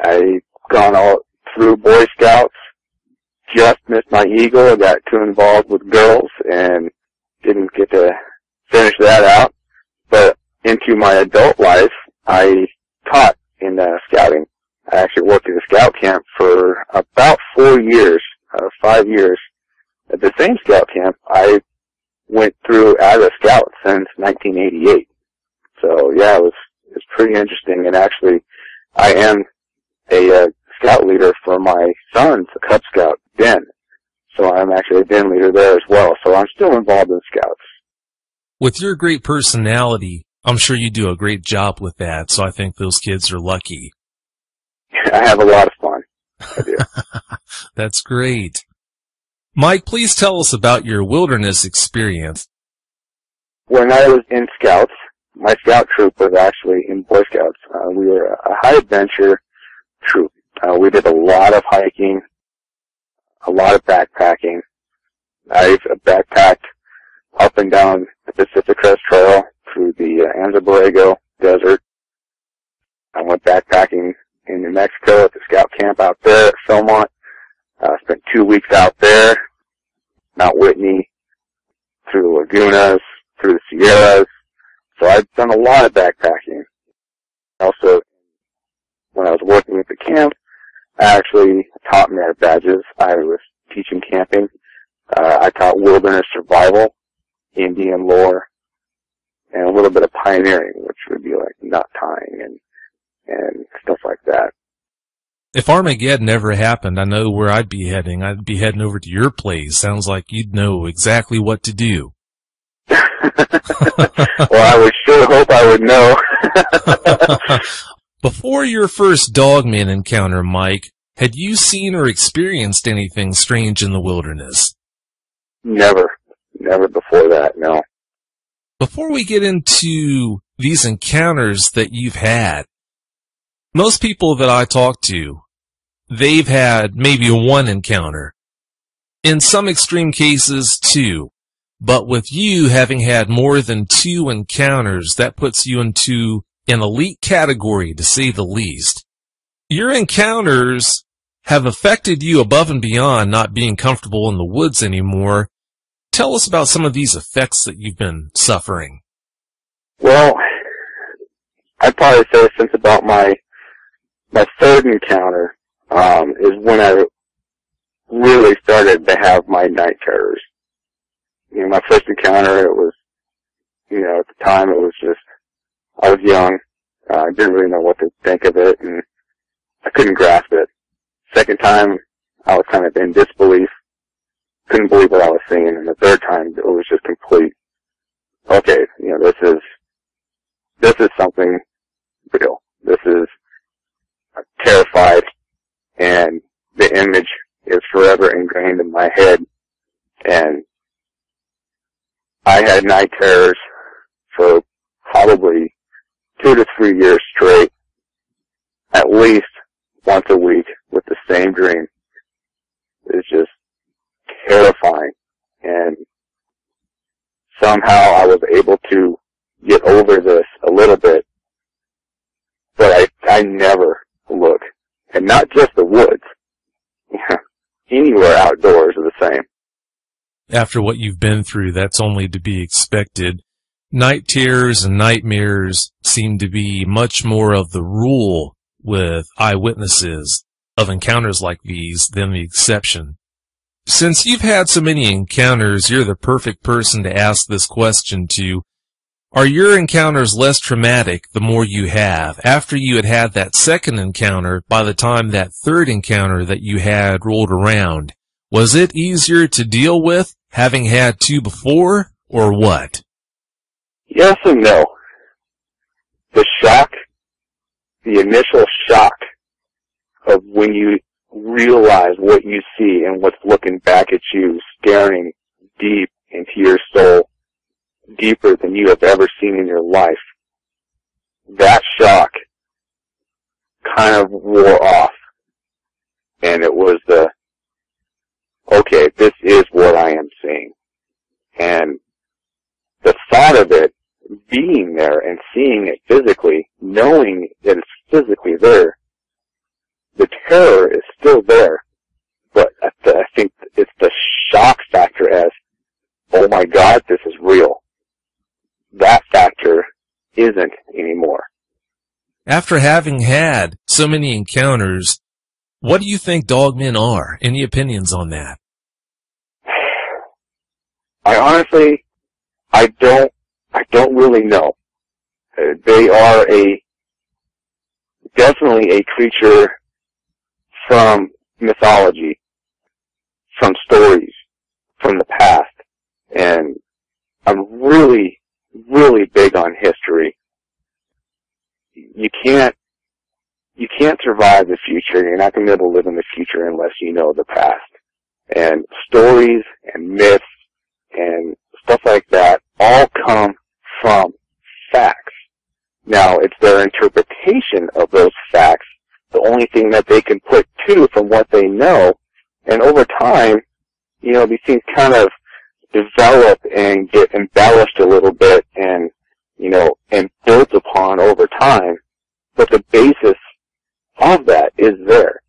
I've gone all through Boy Scouts, just missed my Eagle. I got too involved with girls and didn't get to finish that out. But into my adult life, I taught in Scouting. I actually worked at a scout camp for about 4 years, 5 years. At the same scout camp, I went through as a scout since 1988. So yeah, it was pretty interesting. And actually, I am a scout leader for my son's Cub Scout den. So I'm actually a den leader there as well. So I'm still involved in scouts. With your great personality, I'm sure you do a great job with that. So I think those kids are lucky. I have a lot of fun. I do. That's great. Mike, please tell us about your wilderness experience. When I was in scouts, my scout troop was actually in Boy Scouts. We were a high adventure troop. We did a lot of hiking, a lot of backpacking. I've backpacked up and down the Pacific Crest Trail through the Anza Borrego Desert. I went backpacking in New Mexico at the scout camp out there at Philmont. Spent 2 weeks out there, Mount Whitney, through the Lagunas, through the Sierras. So I've done a lot of backpacking. Also, when I was working at the camp, I actually taught merit badges. I was teaching camping. I taught wilderness survival, Indian lore, and a little bit of pioneering, which would be like knot tying and stuff like that. If Armageddon ever happened, I know where I'd be heading. I'd be heading over to your place. Sounds like you'd know exactly what to do. Well, I would sure hope I would know. Before your first dogman encounter, Mike, had you seen or experienced anything strange in the wilderness? Never before that, no. Before we get into these encounters that you've had, most people that I talk to, they've had maybe one encounter. In some extreme cases, 2. But with you having had more than 2 encounters, that puts you into an elite category, to say the least. Your encounters have affected you above and beyond not being comfortable in the woods anymore. Tell us about some of these effects that you've been suffering. Well, I'd probably say since about my third encounter is when I really started to have my night terrors. You know, my first encounter, it was, you know, at the time it was just, I was young, I didn't really know what to think of it, and I couldn't grasp it. Second time, I was kind of in disbelief, couldn't believe what I was seeing, and the third time, it was just complete, okay, you know, this is something real. This is terrified, and the image is forever ingrained in my head, and I had night terrors for probably 2 to 3 years straight, at least once a week with the same dream. It's just terrifying, and somehow I was able to get over this a little bit, but I never look, and not just the woods, anywhere outdoors are the same. After what you've been through, that's only to be expected. Night terrors and nightmares seem to be much more of the rule with eyewitnesses of encounters like these than the exception. Since you've had so many encounters, you're the perfect person to ask this question to. Are your encounters less traumatic the more you have? After you had had that second encounter, by the time that third encounter that you had rolled around, was it easier to deal with having had 2 before, or what? Yes and no. The shock, the initial shock of when you realize what you see and what's looking back at you, staring deep into your soul, deeper than you have ever seen in your life, that shock kind of wore off. And it was okay, this is what I am seeing. And the thought of it being there and seeing it physically, knowing that it's physically there, the terror is still there, but I think it's the shock factor as, oh my God, this is real. That factor isn't anymore. After having had so many encounters, what do you think dogmen are? Any opinions on that? I honestly, I don't really know. They are definitely a creature from mythology, from stories, from the past, and I'm really, really big on history. You can't survive the future. You're not going to be able to live in the future unless you know the past. And stories and myths and stuff like that all come from facts. Now, it's their interpretation of those facts, the only thing that they can put to from what they know. And over time, you know, these things kind of develop and get embellished a little bit and, you know, and built upon over time. But the basis of that is there.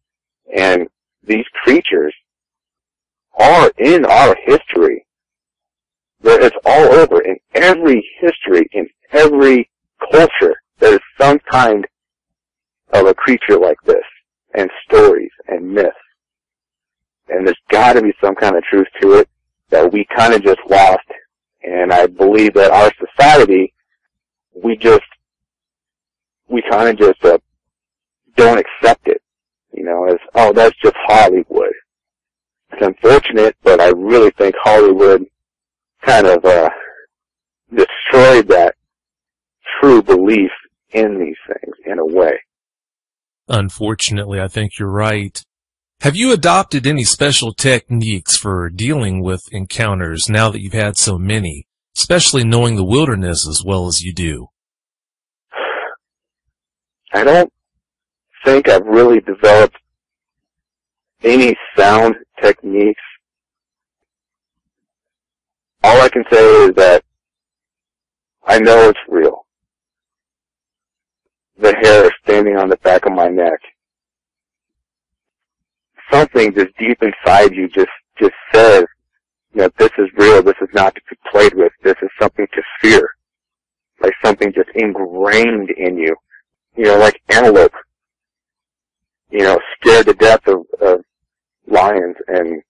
And these creatures are in our history. It's all over. In every history, in every culture, there is some kind of a creature like this, and stories and myths. And there's got to be some kind of truth to it that we kind of just lost. And I believe that our society, we kind of just don't accept it, you know, as, oh, that's just Hollywood. It's unfortunate, but I really think Hollywood kind of destroyed that true belief in these things in a way. Unfortunately, I think you're right. Have you adopted any special techniques for dealing with encounters now that you've had so many, especially knowing the wilderness as well as you do? I don't think I've really developed any sound techniques. All I can say is that I know it's real. The hair standing on the back of my neck. something just deep inside you just says, this is real, this is not to be played with, this is something to fear. Like something just ingrained in you. Like antelope, scared to death of lions, and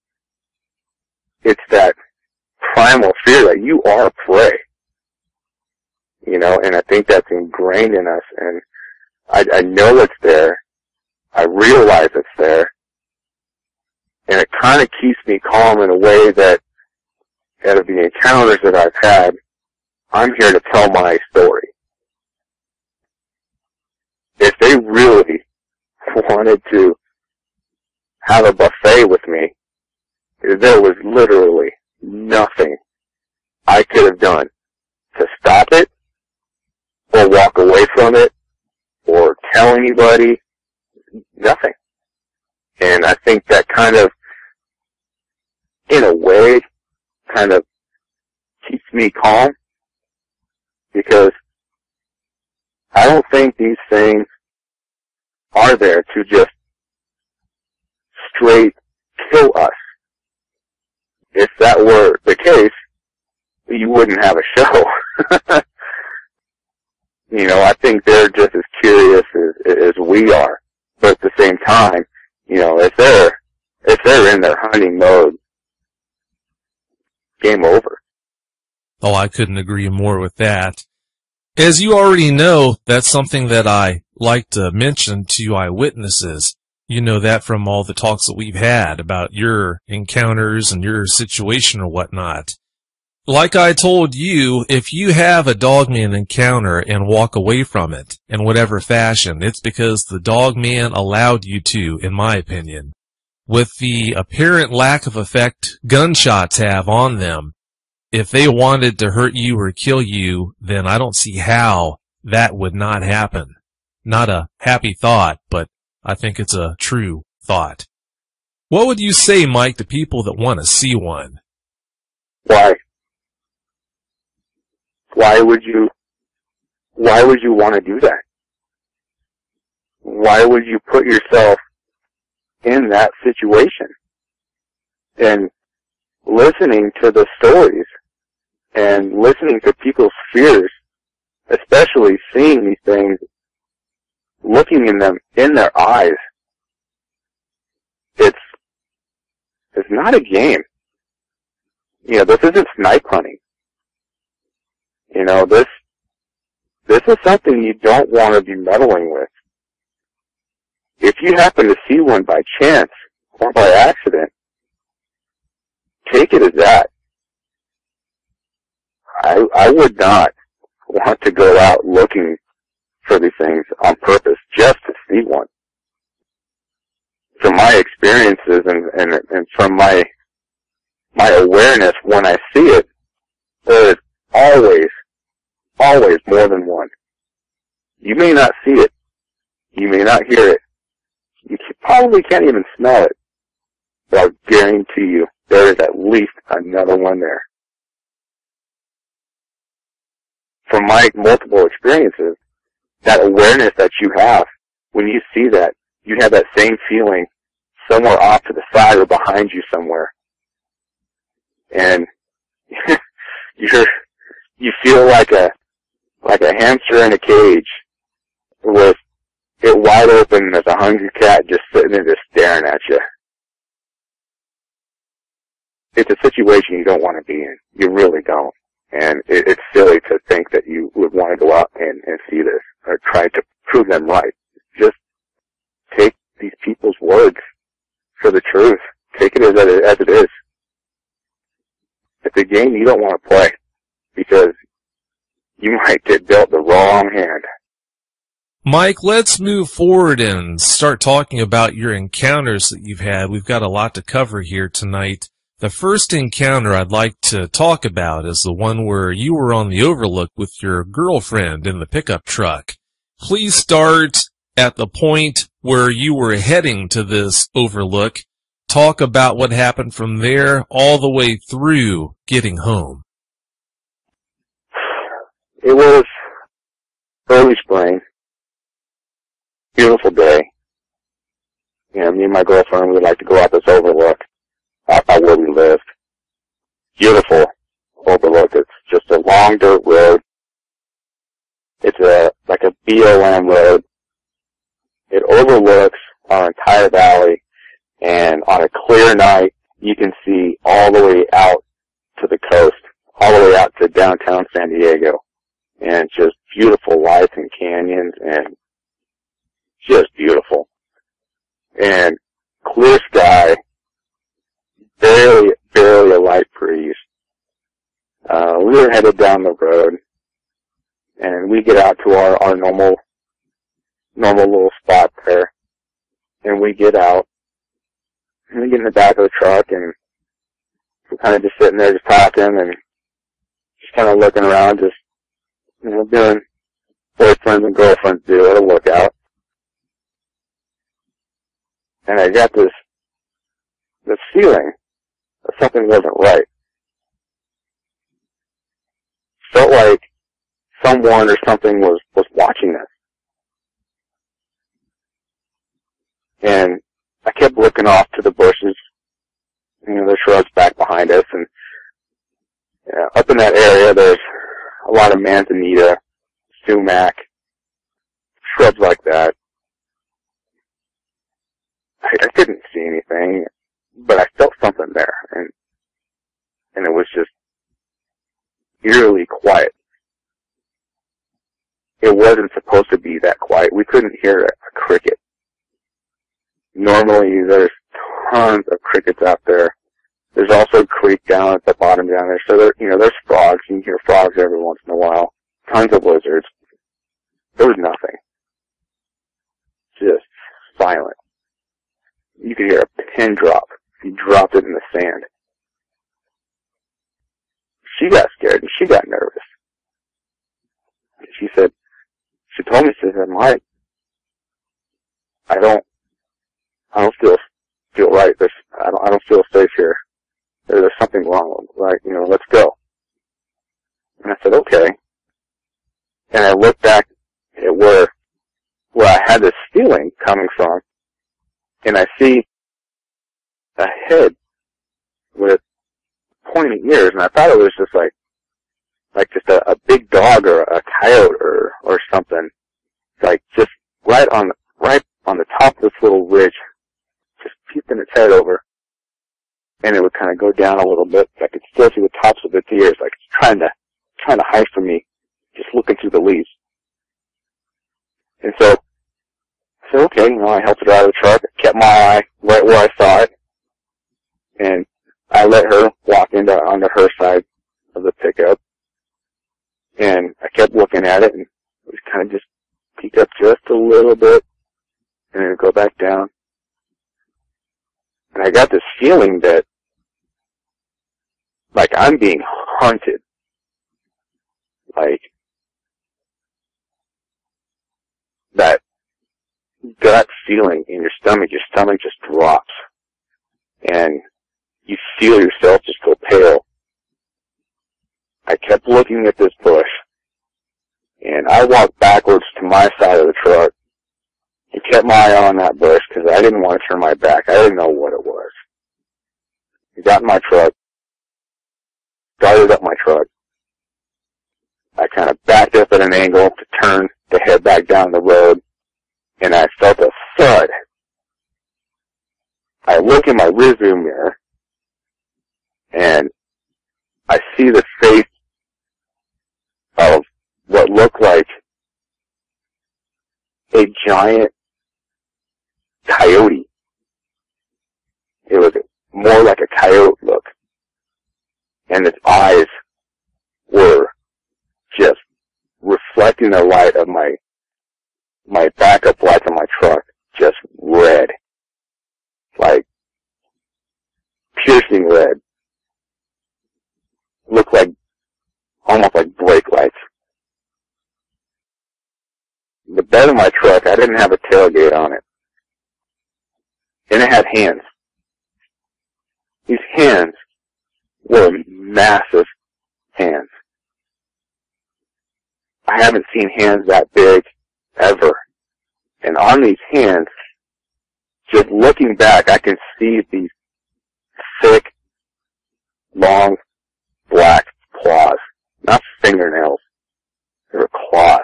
it's that primal fear that you are prey. And I think that's ingrained in us, and I know it's there. I realize it's there. And it kind of keeps me calm in a way that out of the encounters that I've had, I'm here to tell my story. If they really wanted to have a buffet with me, there was literally nothing I could have done to stop it, or walk away from it, or tell anybody. Nothing. And I think that kind of, in a way, kind of keeps me calm, because I don't think these things are there to just straight kill us. If that were the case, you wouldn't have a show. I think they're just as curious as we are. But at the same time, if they're in their hunting mode, game over. Oh, I couldn't agree more with that. As you already know, that's something that I like to mention to eyewitnesses. You know that from all the talks that we've had about your encounters and your situation or whatnot. Like I told you, if you have a dogman encounter and walk away from it in whatever fashion, it's because the dogman allowed you to, in my opinion. With the apparent lack of effect gunshots have on them, if they wanted to hurt you or kill you, then I don't see how that would not happen. Not a happy thought, but I think it's a true thought. What would you say, Mike, to people that want to see one? Why? Why would you want to do that? Why would you put yourself in that situation? And listening to the stories and listening to people's fears, especially seeing these things, looking in their eyes, it's not a game. This isn't snipe hunting. This is something you don't want to be meddling with. If you happen to see one by chance or by accident, take it as that. I would not want to go out looking for these things on purpose just to see one. From my experiences and from my awareness, when I see it, there is always more than one. You may not see it. You may not hear it. You probably can't even smell it. But I'll guarantee you there is at least another one there. From my multiple experiences, that awareness that you have, when you see that, you have that same feeling somewhere off to the side or behind you somewhere. And you feel like a hamster in a cage with it wide open as a hungry cat just sitting there just staring at you. It's a situation you don't want to be in. You really don't. And it's silly to think that you would want to go out and see this or try to prove them right. Just take these people's words for the truth. Take it as it is. It's a game you don't want to play because you might get dealt the wrong hand. Mike, let's move forward and start talking about your encounters that you've had. We've got a lot to cover here tonight. The first encounter I'd like to talk about is the one where you were on the overlook with your girlfriend in the pickup truck. Please start at the point where you were heading to this overlook. Talk about what happened from there all the way through getting home. It was early spring. Beautiful day. me and my girlfriend, we'd like to go out this overlook out by where we lived. Beautiful overlook. It's just a long dirt road. It's like a BOM road. It overlooks our entire valley, and on a clear night, you can see all the way out to the coast, all the way out to downtown San Diego, and just beautiful lights and canyons, and just beautiful. And clear sky, barely a light breeze. We were headed down the road, and we get out to our normal little spot there, and we get out, and we get in the back of the truck, and we're kind of just sitting there just talking, and just kind of looking around, just, doing boyfriends and girlfriends do at a lookout. And I got this feeling that something wasn't right. Felt like someone or something was watching us. And I kept looking off to the bushes, the shrubs back behind us, and up in that area there's a lot of manzanita, sumac, shrubs like that. I couldn't see anything, but I felt something there, and it was just eerily quiet. It wasn't supposed to be that quiet. We couldn't hear a cricket. Normally there's tons of crickets out there. There's also a creek down at the bottom down there, so there's frogs. You can hear frogs every once in a while. Tons of lizards. There was nothing. Just silent. You could hear a pin drop if you dropped it in the sand. She got scared and she got nervous. She told me, she said, Mike, I don't feel right. I don't feel safe here. There's something wrong. Like, let's go. And I said, okay. And I looked back at where I had this feeling coming from, and I see a head with pointy ears, and I thought it was just like just a big dog or a coyote or something, like just right on the top of this little ridge, just peeping its head over, and it would kind of go down a little bit. I could still see the tops of its ears, like it's trying to hide from me, just looking through the leaves. And so I said, okay, I helped it out of the truck, kept my eye right where I saw it, and I let her walk onto her side of the pickup, and I kept looking at it, and it was kind of just peek up just a little bit, and then go back down. And I got this feeling that, like, I'm being hunted. Like, that gut feeling in your stomach just drops. And you feel yourself just go pale. I kept looking at this bush, and I walked backwards to my side of the truck and kept my eye on that bush because I didn't want to turn my back. I didn't know what it was. I got in my truck, started up my truck. I kind of backed up at an angle to turn to head back down the road, and I felt a thud. I look in my rearview mirror, and I see the face of what looked like a giant coyote. It was more like a coyote look, and its eyes were just reflecting the light of my backup lights on my truck, just red, like piercing red. Looked like almost like brake lights. The bed of my truck, I didn't have a tailgate on it, and it had hands. These hands were massive hands. I haven't seen hands that big ever. And on these hands, just looking back, I can see these thick, long, black claws. Not fingernails. They were claws.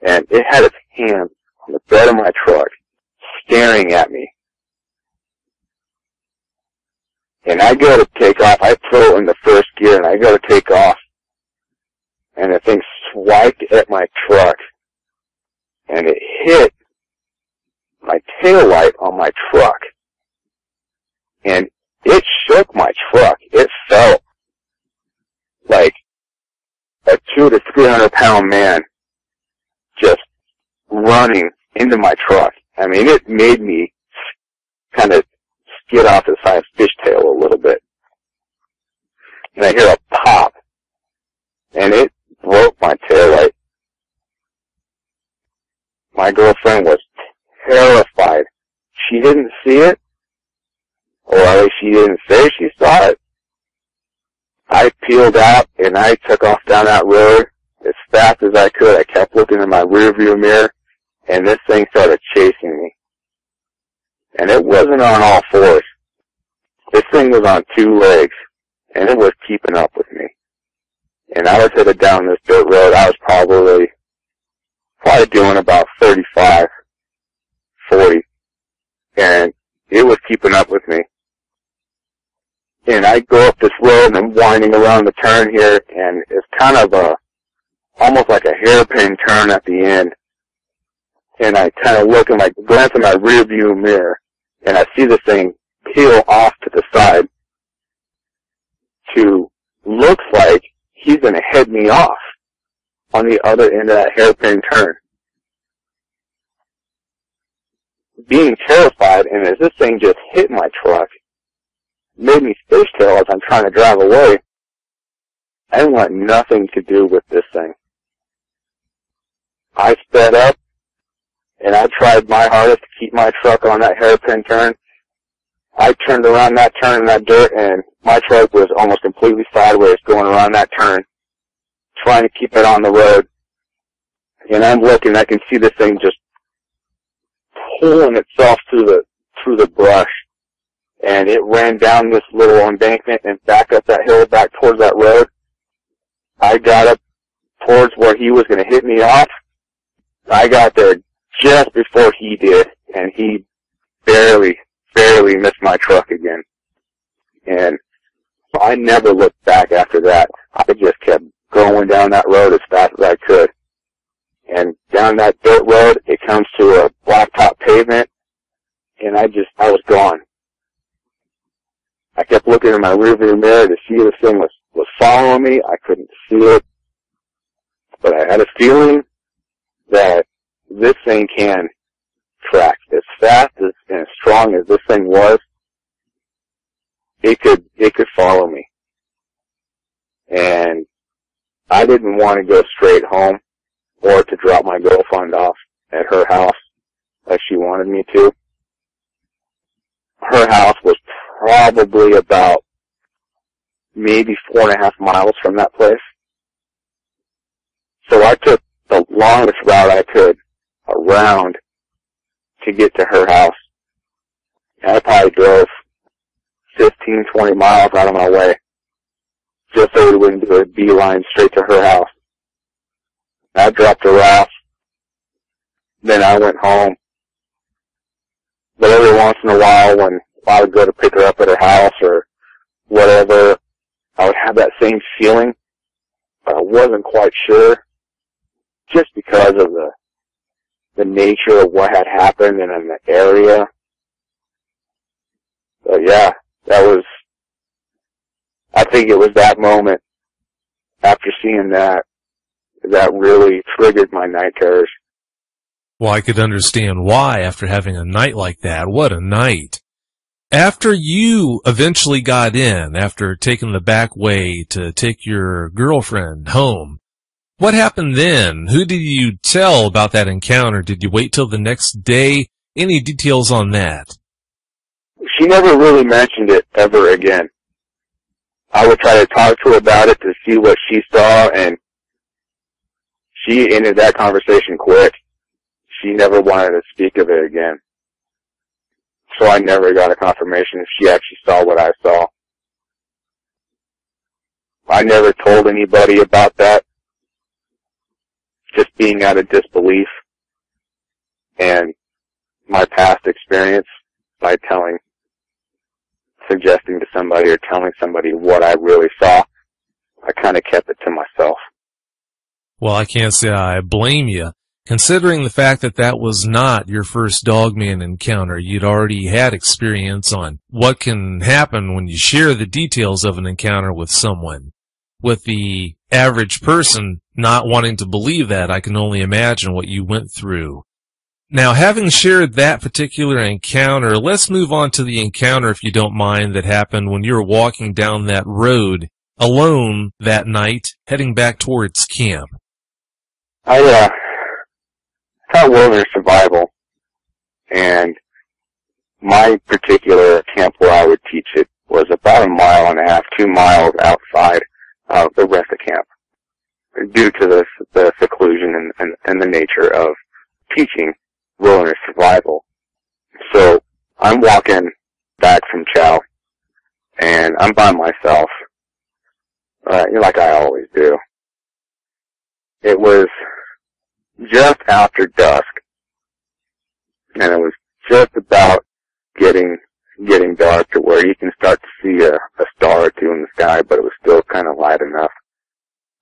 And it had its hands on the bed of my truck, staring at me. And I go to take off. I throw it in the first gear, and I go to take off. And the thing swiped at my truck, and it hit my taillight on my truck. And it shook my truck. It felt like a 200 to 300 pound man just running into my truck. I mean, it made me kind of skid off the side of fishtail a little bit. And I hear a pop, and it broke my taillight. My girlfriend was terrified. She didn't see it, or at least she didn't say she saw it. I peeled out, and I took off down that road as fast as I could. I kept looking in my rearview mirror, and this thing started chasing me. And it wasn't on all fours. This thing was on two legs, and it was keeping up with me. And I was headed down this dirt road. I was probably doing about 35, 40, and it was keeping up with me. And I go up this road, and I'm winding around the turn here, and it's kind of almost like a hairpin turn at the end. And I kind of look and I glance in my rear view mirror, and I see this thing peel off to the side looks like he's going to head me off on the other end of that hairpin turn. Being terrified, and as this thing just hit my truck, made me fishtail as I'm trying to drive away. I didn't want nothing to do with this thing. I sped up, and I tried my hardest to keep my truck on that hairpin turn. I turned around that turn in that dirt, and my truck was almost completely sideways going around that turn, trying to keep it on the road. And I'm looking, I can see this thing just pulling itself through the brush. And it ran down this little embankment and back up that hill, back towards that road. I got up towards where he was going to hit me off. I got there just before he did, and he barely missed my truck again. And I never looked back after that. I just kept going down that road as fast as I could. And down that dirt road, it comes to a blacktop pavement, and I was gone. I kept looking in my rearview mirror to see if this thing was following me. I couldn't see it. But I had a feeling that this thing can track. As fast and as strong as this thing was, it could follow me. And I didn't want to go straight home or to drop my girlfriend off at her house like she wanted me to. Her house was probably about maybe 4.5 miles from that place. So I took the longest route I could around to get to her house. And I probably drove 15, 20 miles out of my way just so we wouldn't do a beeline straight to her house. I dropped her off. Then I went home. But every once in a while when I would go to pick her up at her house or whatever, I would have that same feeling. But I wasn't quite sure just because of the nature of what had happened and in the area. But yeah, I think it was that moment after seeing that really triggered my night terrors. Well, I could understand why after having a night like that. What a night. After you eventually got in, after taking the back way to take your girlfriend home, what happened then? Who did you tell about that encounter? Did you wait till the next day? Any details on that? She never really mentioned it ever again. I would try to talk to her about it to see what she saw, and she ended that conversation quick. She never wanted to speak of it again. So I never got a confirmation if she actually saw what I saw. I never told anybody about that, just being out of disbelief and my past experience by suggesting to somebody or telling somebody what I really saw. I kind of kept it to myself. Well, I can't say I blame you. Considering the fact that that was not your first dogman encounter, you'd already had experience on what can happen when you share the details of an encounter with someone. With the average person not wanting to believe that, I can only imagine what you went through. Now, having shared that particular encounter, let's move on to the encounter, if you don't mind, that happened when you were walking down that road alone that night, heading back towards camp. I taught wilderness survival, and my particular camp where I would teach it was about 1.5 miles, 2 miles outside of the rest of camp, due to the seclusion and the nature of teaching wilderness survival. So I'm walking back from chow, and I'm by myself, like I always do. It was just after dusk, and it was just about getting dark to where you can start to see a star or two in the sky, but it was still kind of light enough.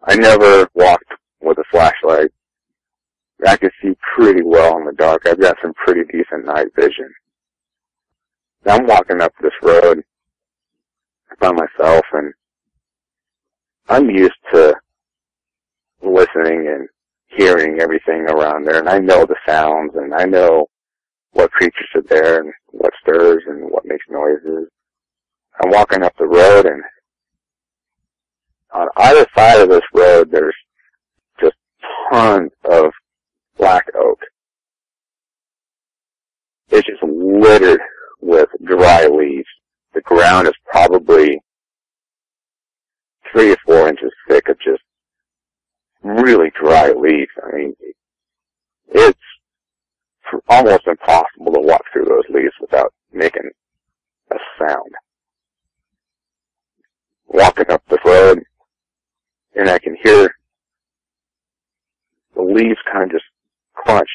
I never walked with a flashlight. I could see pretty well in the dark. I've got some pretty decent night vision. I'm walking up this road by myself, and I'm used to listening and hearing everything around there, and I know the sounds, and I know what creatures are there, and what stirs, and what makes noises. I'm walking up the road, and on either side of this road, there's just tons of black oak. It's just littered with dry leaves. The ground is probably 3 or 4 inches thick of just really dry leaves. I mean, it's almost impossible to walk through those leaves without making a sound. Walking up the road, and I can hear the leaves kind of just crunch,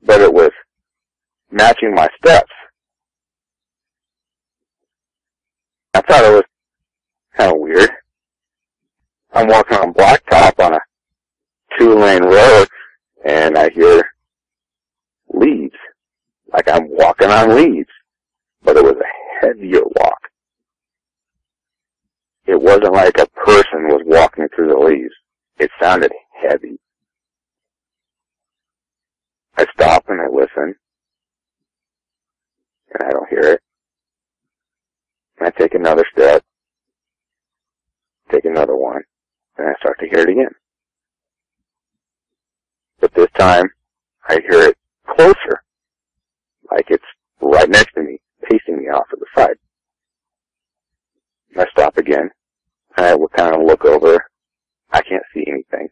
but it was matching my steps. I thought it was kind of weird. I'm walking on blacktop on a 2-lane road, and I hear leaves, like I'm walking on leaves, but it was a heavier walk. It wasn't like a person was walking through the leaves. It sounded heavy. I stop and I listen, and I don't hear it. And I take another step, take another one, and I start to hear it again. But this time, I hear it closer, like it's right next to me, pacing me off to the side. I stop again, and I will kind of look over. I can't see anything.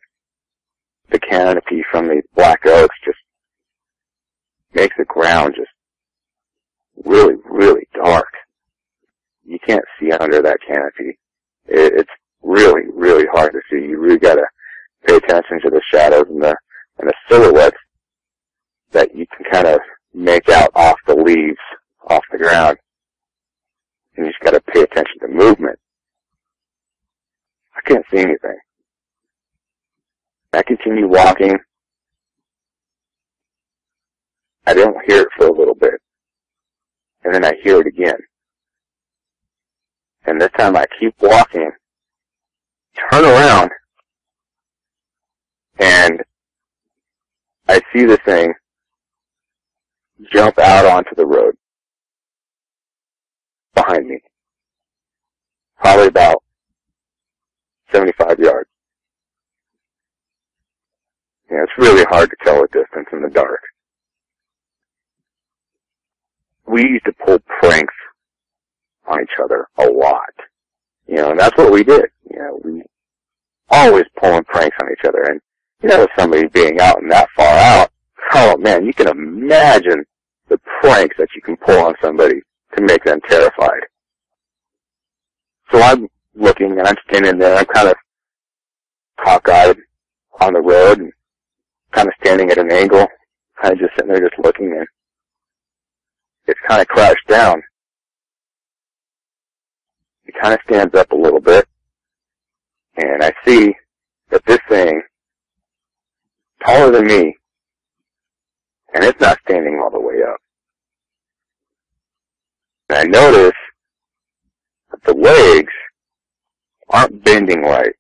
The canopy from these black oaks just makes the ground just really, really dark. You can't see under that canopy. It's really, really hard to see. You really gotta pay attention to the shadows and the silhouettes that you can kind of make out off the leaves, off the ground. And you just gotta pay attention to movement. I can't see anything. I continue walking. I don't hear it for a little bit. And then I hear it again. And this time I keep walking, turn around, and I see the thing jump out onto the road behind me. Probably about 75 yards. You know, it's really hard to tell the distance in the dark. We used to pull pranks on each other a lot. You know, and that's what we did. You know, we always pulling pranks on each other. And, you know, with somebody being out and that far out, oh man, you can imagine the pranks that you can pull on somebody to make them terrified. So I'm looking, and I'm standing there, I'm kind of cockeyed on the road, and kind of standing at an angle, kind of just sitting there just looking, and it's kind of crouched down. It kind of stands up a little bit, and I see that this thing, taller than me, and it's not standing all the way up. And I notice that the legs aren't bending right.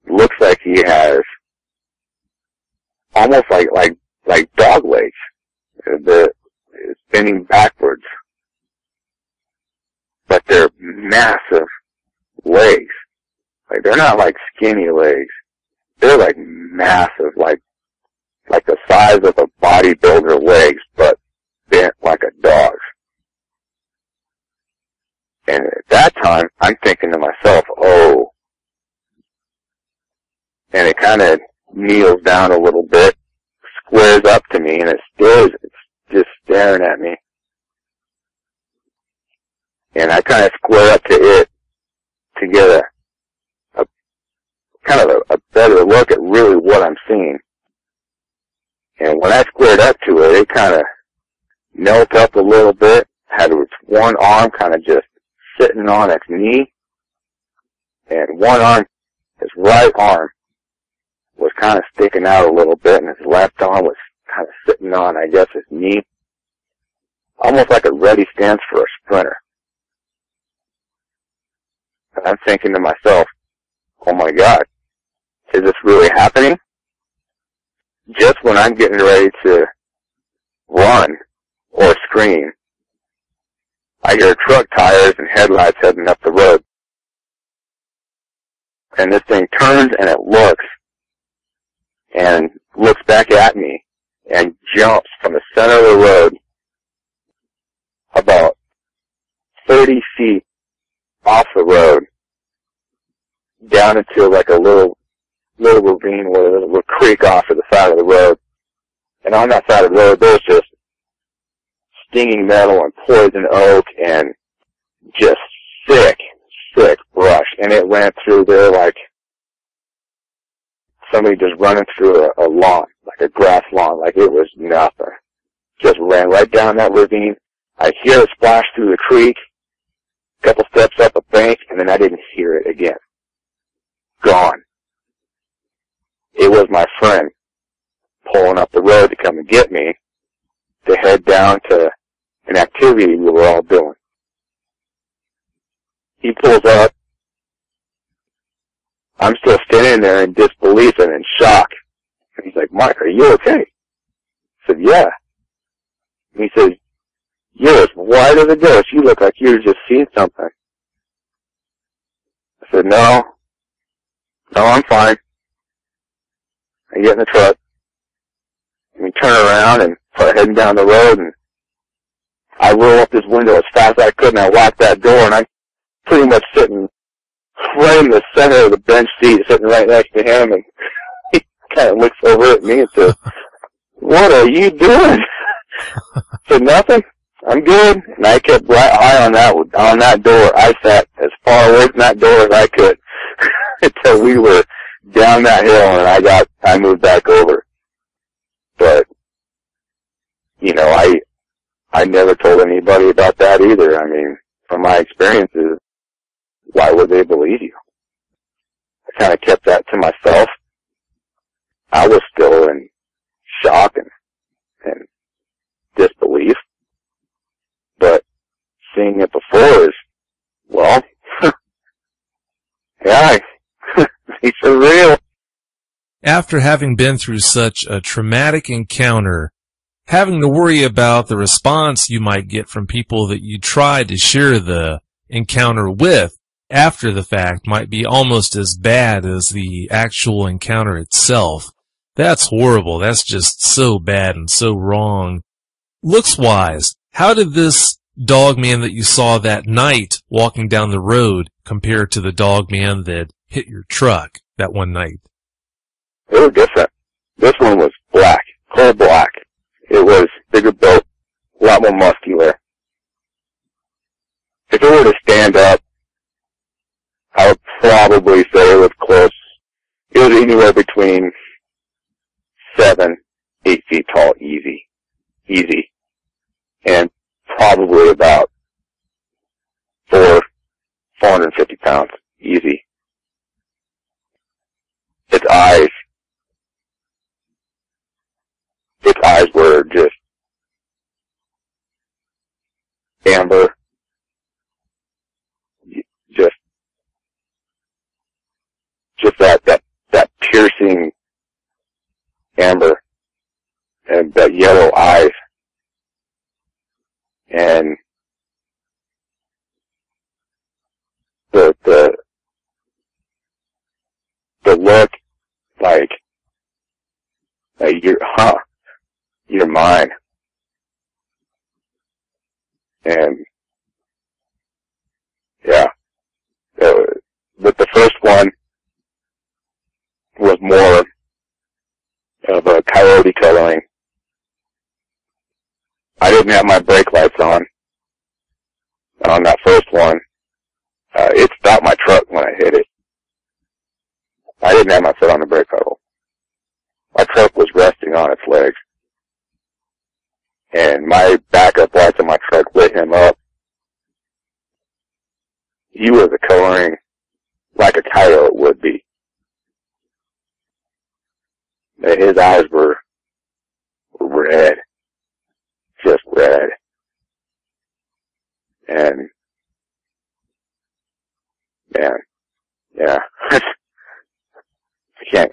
It looks like he has almost like dog legs. It's bending backwards. But they're massive legs. Like, they're not like skinny legs. They're like massive, like the size of a bodybuilder legs, but bent like a dog's. And at that time, I'm thinking to myself, oh. And it kind of kneels down a little bit, squares up to me, and it's just staring at me. And I kind of square up to it to get a kind of a better look at really what I'm seeing. And when I squared up to it, it kind of knelt up a little bit, had its one arm kind of just sitting on its knee, and one arm, his right arm, was kind of sticking out a little bit, and his left arm was kind of sitting on, I guess, his knee, almost like a ready stance for a sprinter. And I'm thinking to myself, oh my God, is this really happening? Just when I'm getting ready to run or scream, I hear truck tires and headlights heading up the road. And this thing turns and it looks back at me and jumps from the center of the road about 30 feet off the road down into like a little ravine where there's a little creek off to the side of the road. And on that side of the road, there's just stinging metal and poison oak and just thick brush. And it ran through there like somebody just running through a lawn, like a grass lawn, like it was nothing. Just ran right down that ravine. I hear it splash through the creek, a couple steps up a bank, and then I didn't hear it again. Gone. It was my friend pulling up the road to come and get me to head down to an activity we were all doing. He pulls up. I'm still standing there in disbelief and in shock. And he's like, Mike, are you okay? I said, yeah. And he says, you're as white as a ghost. You look like you just seen something. I said, no, I'm fine. I get in the truck, and we turn around and start heading down the road, and I roll up this window as fast as I could, and I lock that door, and I'm pretty much sitting right in the center of the bench seat, sitting right next to him, and he kind of looks over at me and says, what are you doing? I said, nothing. I'm good. And I kept right eye on that door. I sat as far away from that door as I could until we were down that hill, and I moved back over. But, you know, I never told anybody about that either. I mean, from my experiences, why would they believe you? I kind of kept that to myself. I was still in shock and disbelief. But seeing it before is, well, yeah, it's for real. After having been through such a traumatic encounter, having to worry about the response you might get from people that you tried to share the encounter with after the fact might be almost as bad as the actual encounter itself. That's horrible. That's just so bad and so wrong. Looks-wise, how did this dog man that you saw that night walking down the road compare to the dog man that hit your truck that one night? They were different. This one was black, coal black. It was bigger built, a lot more muscular. If it were to stand up, I would probably say it was close. It was anywhere between 7, 8 feet tall, easy. And probably about 450 pounds, easy. Its eyes were just amber, just that piercing amber, and that yellow eyes, and the look, like you're mine. And yeah, but the first one was more of a coyote coloring. I didn't have my brake lights on that first one. It stopped my truck when I hit it. I didn't have my foot on the brake pedal. My truck was resting on its legs. And my backup lights on my truck lit him up. He was a coloring like a coyote would be. His eyes were red. Just red. And, man, yeah.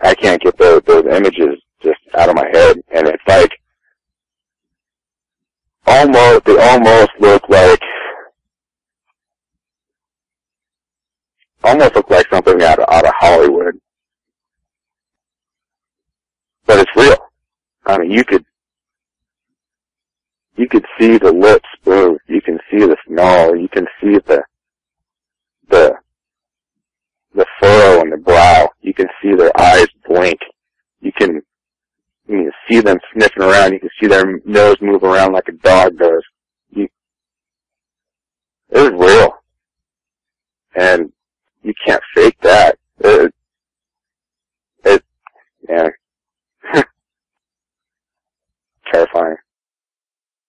I can't get those images just out of my head. And it's like, they almost look like something out of Hollywood. But it's real. I mean, you could see the lips move. You can see the snarl. You can see the furrow in the brow. You can see their eyes blink. You can see them sniffing around. You can see their nose move around like a dog does. It was real. And you can't fake that. Yeah. Terrifying.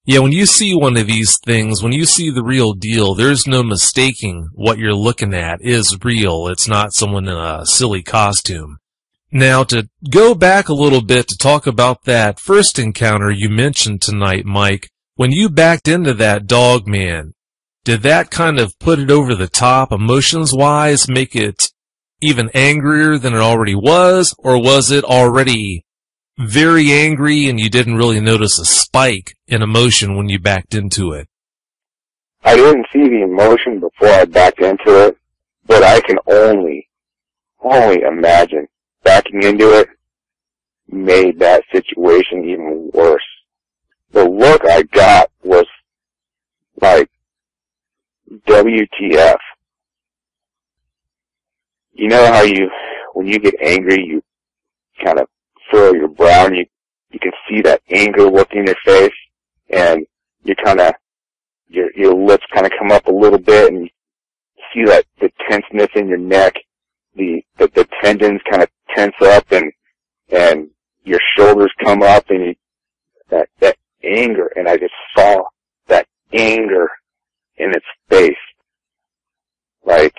Yeah, when you see one of these things, when you see the real deal, there's no mistaking what you're looking at is real. It's not someone in a silly costume. Now, to go back a little bit to talk about that first encounter you mentioned tonight, Mike, when you backed into that dog man, did that kind of put it over the top emotions-wise, make it even angrier than it already was, or was it already very angry and you didn't really notice a spike in emotion when you backed into it? I didn't see the emotion before I backed into it, but I can only imagine backing into it made that situation even worse. The look I got was like, WTF. You know how when you get angry, you kind of furrow your brow and you can see that anger look in your face, and you kind of, your lips kind of come up a little bit, and you see that, the tenseness in your neck, the tendons kind of tense up, and your shoulders come up, and that anger, and I just saw that anger in its face. Like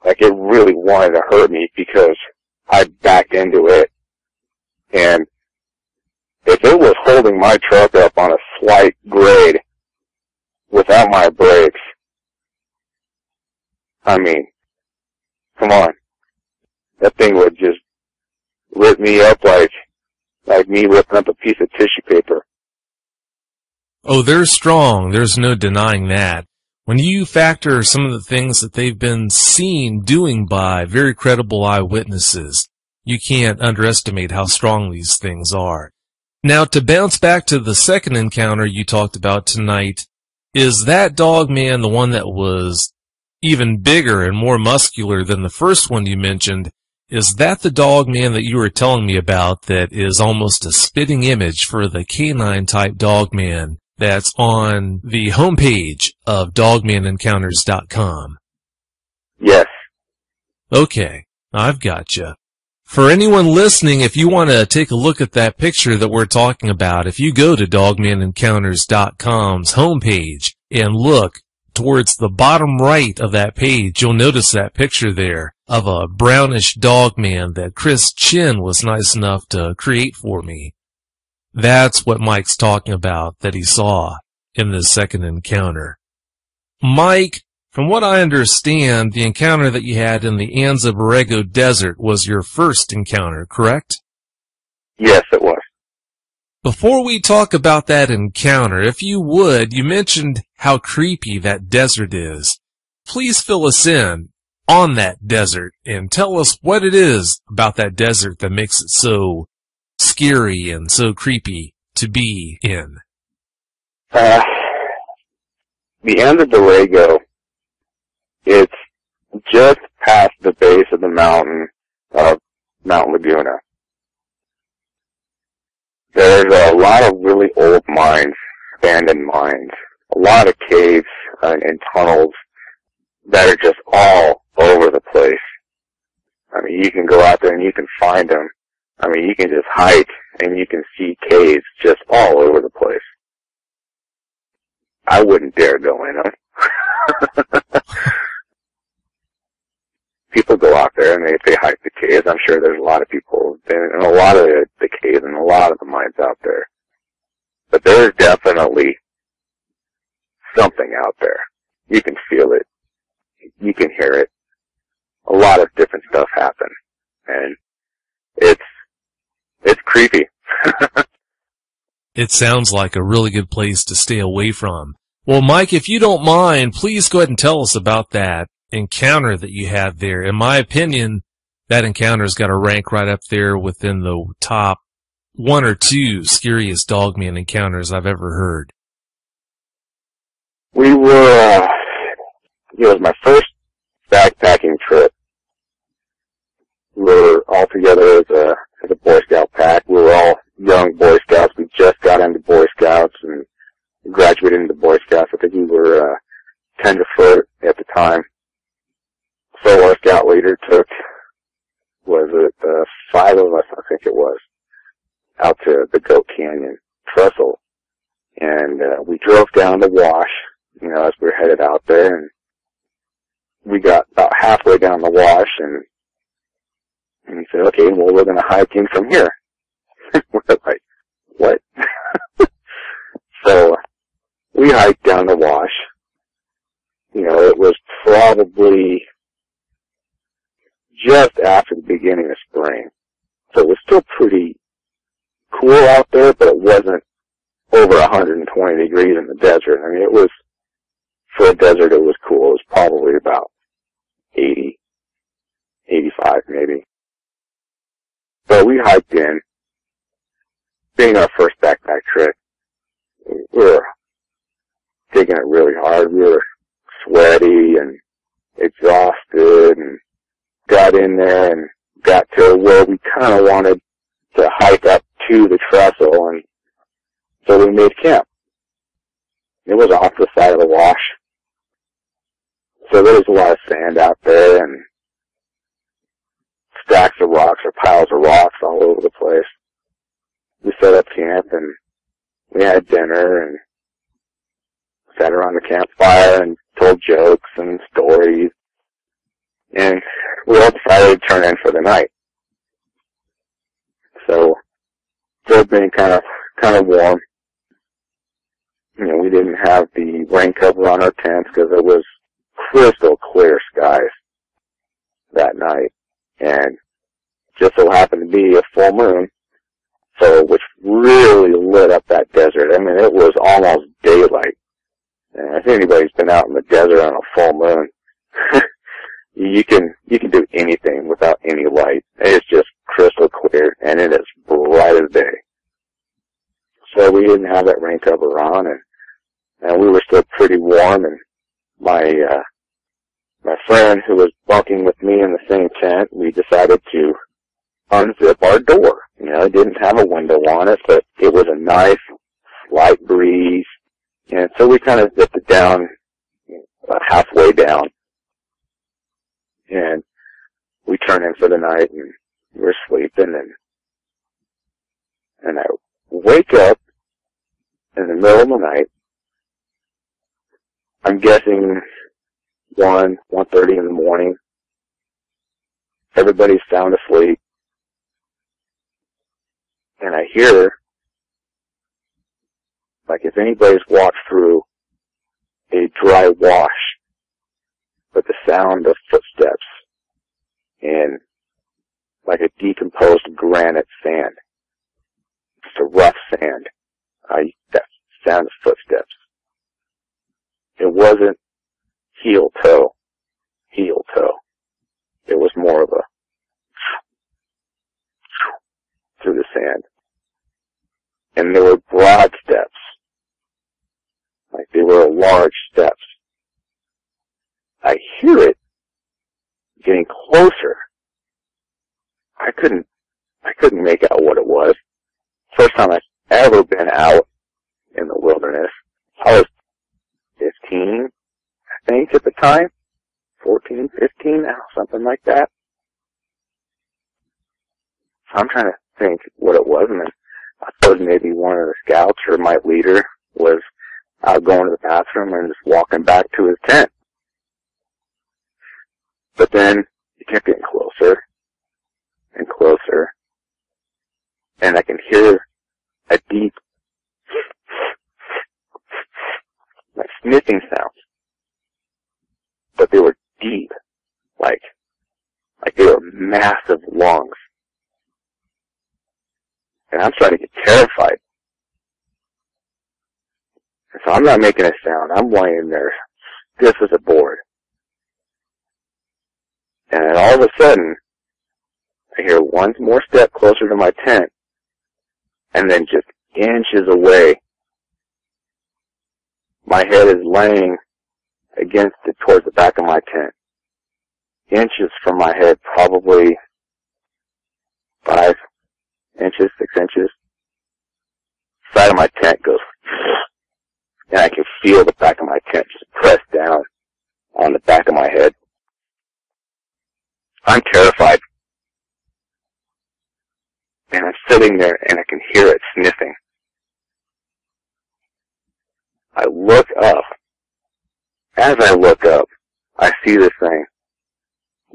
it really wanted to hurt me because I backed into it. And if it was holding my truck up on a slight grade without my brakes, I mean, come on. That thing would just rip me up like me ripping up a piece of tissue paper. Oh, they're strong. There's no denying that. When you factor some of the things that they've been seen doing by very credible eyewitnesses, you can't underestimate how strong these things are. Now, to bounce back to the second encounter you talked about tonight, is that dog man the one that was even bigger and more muscular than the first one you mentioned? Is that the dog man that you were telling me about that is almost a spitting image for the canine-type dog man that's on the homepage of dogmanencounters.com? Yes. Okay, I've got you. For anyone listening, if you want to take a look at that picture that we're talking about, if you go to dogmanencounters.com's homepage and look towards the bottom right of that page, you'll notice that picture there of a brownish dog man that Chris Chin was nice enough to create for me. That's what Mike's talking about that he saw in this second encounter. Mike, from what I understand, the encounter that you had in the Anza Borrego Desert was your first encounter, correct? Yes, it was. Before we talk about that encounter, if you would, you mentioned how creepy that desert is. Please fill us in on that desert and tell us what it is about that desert that makes it so scary and so creepy to be in. The Anza Borrego, it's just past the base of the mountain of Mount Laguna. There's a lot of really old mines, abandoned mines, a lot of caves and tunnels that are just all over the place. I mean, you can go out there and you can find them. I mean, you can just hike and you can see caves just all over the place. I wouldn't dare go in them. People go out there and they hike the caves. I'm sure there's a lot of people in a lot of the caves and a lot of the mines out there. But there's definitely something out there. You can feel it. You can hear it. A lot of different stuff happen. And it's creepy. It sounds like a really good place to stay away from. Well, Mike, if you don't mind, please go ahead and tell us about that encounter that you had there. In my opinion, that encounter's got to rank right up there within the top 1 or 2 scariest dogman encounters I've ever heard. We were, it was my first backpacking trip. We were all together as a Boy Scout pack. We were all young Boy Scouts. We just got into Boy Scouts and graduated into Boy Scouts. I think we were tenderfoot at the time. So our scout leader took, was it 5 of us, I think it was, out to the Goat Canyon Trestle. And we drove down the wash, you know, as we were headed out there. And we got about halfway down the wash, and he said, okay, well, we're going to hike in from here. We're like, what? So we hiked down the wash. You know, it was probably just after the beginning of spring. So it was still pretty cool out there, but it wasn't over 120 degrees in the desert. I mean, it was, for a desert, it was cool. It was probably about 80, 85 maybe. So we hiked in, being our first backpack trip. We were taking it really hard. We were sweaty and exhausted, and got in there and got to where we kind of wanted to hike up to the trestle, and so we made camp. It was off the side of the wash, so there was a lot of sand out there and stacks of rocks or piles of rocks all over the place. We set up camp and we had dinner and sat around the campfire and told jokes and stories, and we all decided to turn in for the night. So, still being kind of warm. You know, we didn't have the rain cover on our tents because it was crystal clear skies that night, and just so happened to be a full moon, so which really lit up that desert. I mean, it was almost daylight. And if anybody's been out in the desert on a full moon, you can do anything without any light. It's just crystal clear, and it is bright as day. So we didn't have that rain cover on, and we were still pretty warm, and my my friend who was bunking with me in the same tent, we decided to unzip our door. You know, it didn't have a window on it, but it was a nice, light breeze. And so we kind of zipped it down, halfway down. And we turned in for the night, and we were sleeping, and I wake up in the middle of the night. I'm guessing 1:30 in the morning. Everybody's sound asleep. And I hear, like if anybody's walked through a dry wash, but the sound of footsteps in like a decomposed granite sand. Just a rough sand. That sound of footsteps. It wasn't heel toe. It was more of a through the sand. And there were broad steps. Like they were large steps. I hear it getting closer. I couldn't make out what it was. First time I've ever been out in the wilderness. I was 15, I think, at the time. 14, 15, something like that. So I'm trying to think what it was, and then I thought maybe one of the scouts or my leader was out going to the bathroom and just walking back to his tent. But then it kept getting closer and closer, and I can hear a deep, like sniffing sounds. But they were deep, like they were massive lungs. And I'm starting to get terrified. And so I'm not making a sound. I'm laying there stiff as a board. And then all of a sudden, I hear one more step closer to my tent, and then just inches away, my head is laying against it towards the back of my tent. Inches from my head, probably 5 inches, 6 inches. Side of my tent goes, and I can feel the back of my tent just press down on the back of my head. I'm terrified. And I'm sitting there and I can hear it sniffing. I look up. As I look up, I see this thing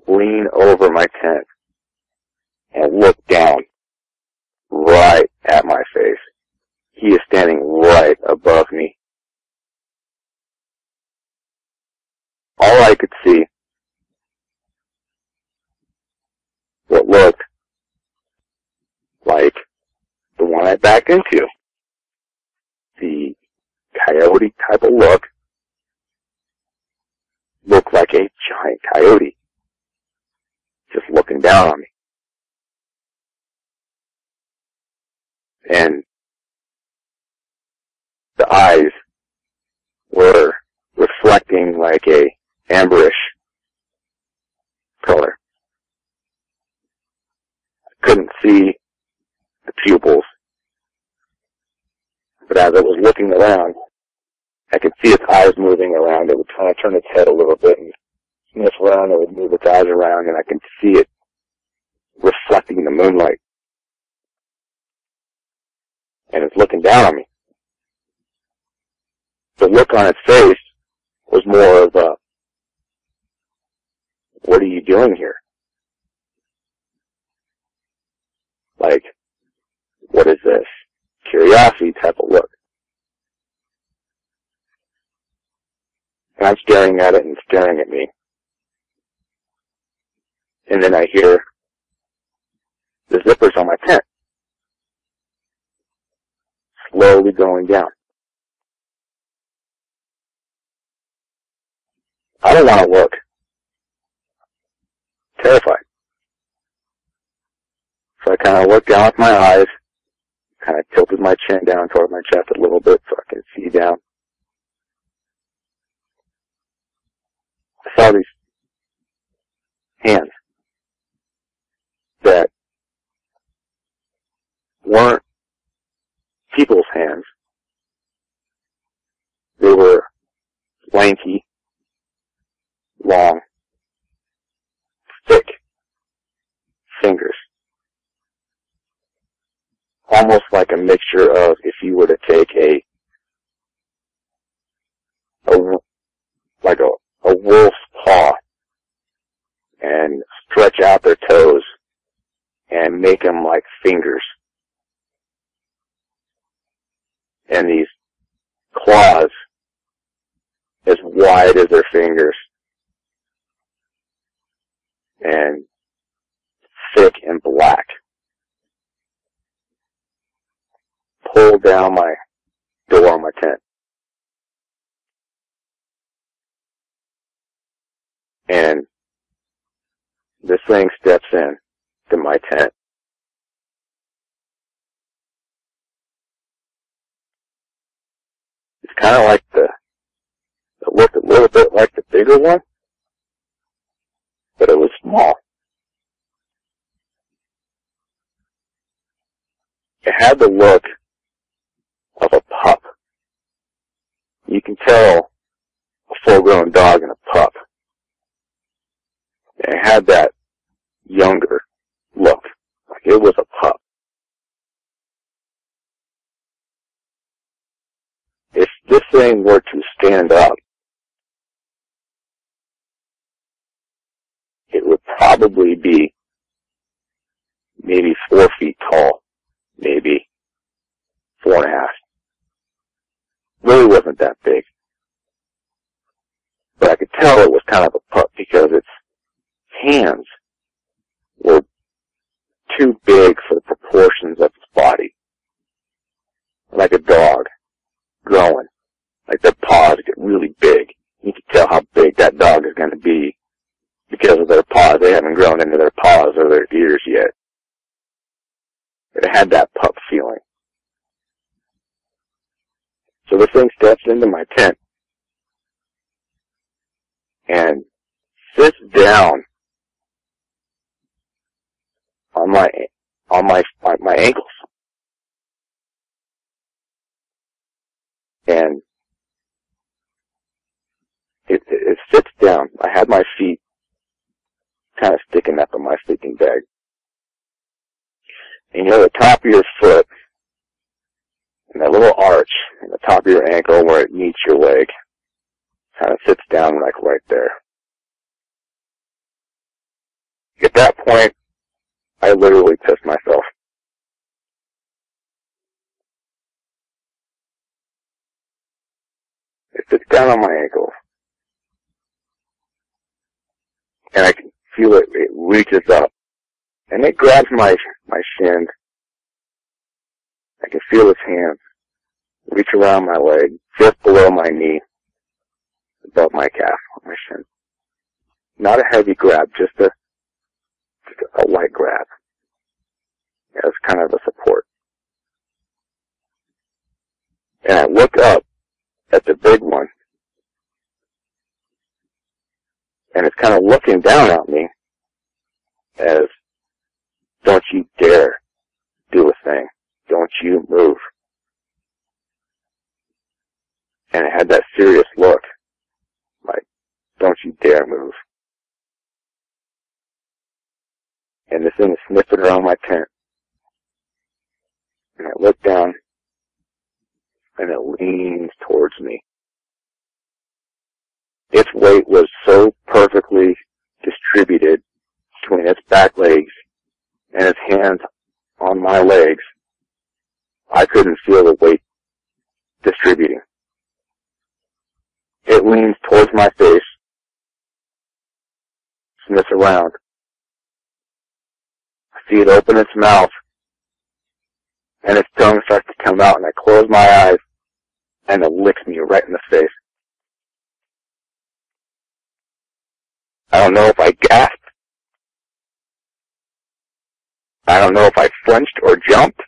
lean over my tent and look down right at my face. He is standing right above me. All I could see, what looked like the one I backed into. The coyote type of look looked like a giant coyote just looking down on me. And the eyes were reflecting like a amberish color. I couldn't see the pupils, but as I was looking around, I could see its eyes moving around. It would kind of turn its head a little bit and sniff around. It would move its eyes around, and I could see it reflecting in the moonlight. And it's looking down on me. The look on its face was more of a, what are you doing here? Like, what is this? Curiosity type of look. And I'm staring at it and staring at me. And then I hear the zippers on my tent slowly going down. I don't want to look. Terrified. So I kind of looked down with my eyes, kind of tilted my chin down toward my chest a little bit so I can see down. I saw these hands that weren't people's hands. They were lanky, long, thick fingers. Almost like a mixture of if you were to take a wolf's paw and stretch out their toes and make them like fingers. And these claws as wide as their fingers and thick and black. Pulled down my door on my tent. And this thing steps in to my tent. It's kind of like it looked a little bit like the bigger one, but it was small. It had the look of a pup. You can tell a full-grown dog and a pup. It had that younger look, like it was a pup. If this thing were to stand up, it would probably be maybe 4 feet tall, maybe 4.5. Really wasn't that big. But I could tell it was kind of a pup because its hands were too big for the proportions of its body. Like a dog growing. Like their paws get really big. You can tell how big that dog is going to be because of their paws. They haven't grown into their paws or their ears yet. It had that pup feeling. So this thing steps into my tent and sits down on my ankles. And it sits down. I had my feet kind of sticking up in my sleeping bag. And the top of your foot and that little arch in the top of your ankle where it meets your leg kind of sits down like right there. At that point, I literally pissed myself. It sits down on my ankles. And I can feel it reaches up. And it grabs my shin. I can feel its hands reach around my leg, just below my knee, above my calf, on my shin. Not a heavy grab, just a light grab. As kind of a support. And I look up at the big one, and it's kind of looking down at me as, don't you dare do a thing. Don't you move. And it had that serious look, like, don't you dare move. And this thing is sniffing around my tent. And I look down, and it leans towards me. Its weight was so perfectly distributed between its back legs and its hands on my legs, I couldn't feel the weight distributing. It leans towards my face, sniffs around. I see it open its mouth, and its tongue starts to come out, and I close my eyes, and it licks me right in the face. I don't know if I gasped. I don't know if I flinched or jumped.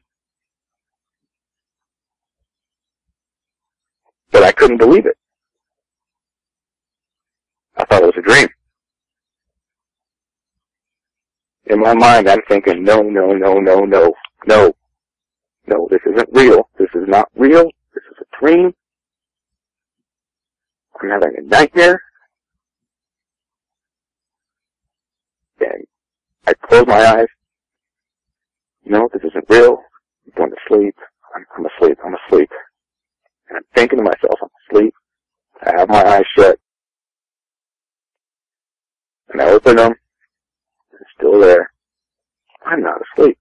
But I couldn't believe it. I thought it was a dream. in my mind, I'm thinking, no, this isn't real. This is not real. This is a dream. I'm having a nightmare. And I close my eyes. No, this isn't real. I'm going to sleep. I'm asleep. And I'm thinking to myself, I'm asleep. I have my eyes shut. And I open them. It's still there. I'm not asleep.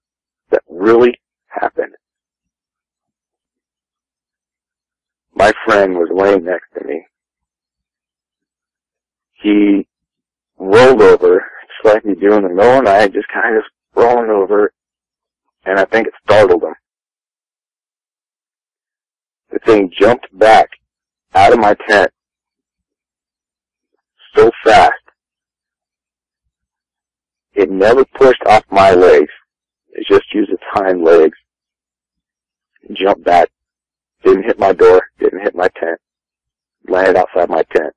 That really happened. My friend was laying next to me. He rolled over, just like we do in the middle of the night, just kind of rolling over, and I think it startled him. The thing jumped back out of my tent so fast. It never pushed off my legs. It just used its hind legs. Jumped back. Didn't hit my door. Didn't hit my tent. Landed outside my tent.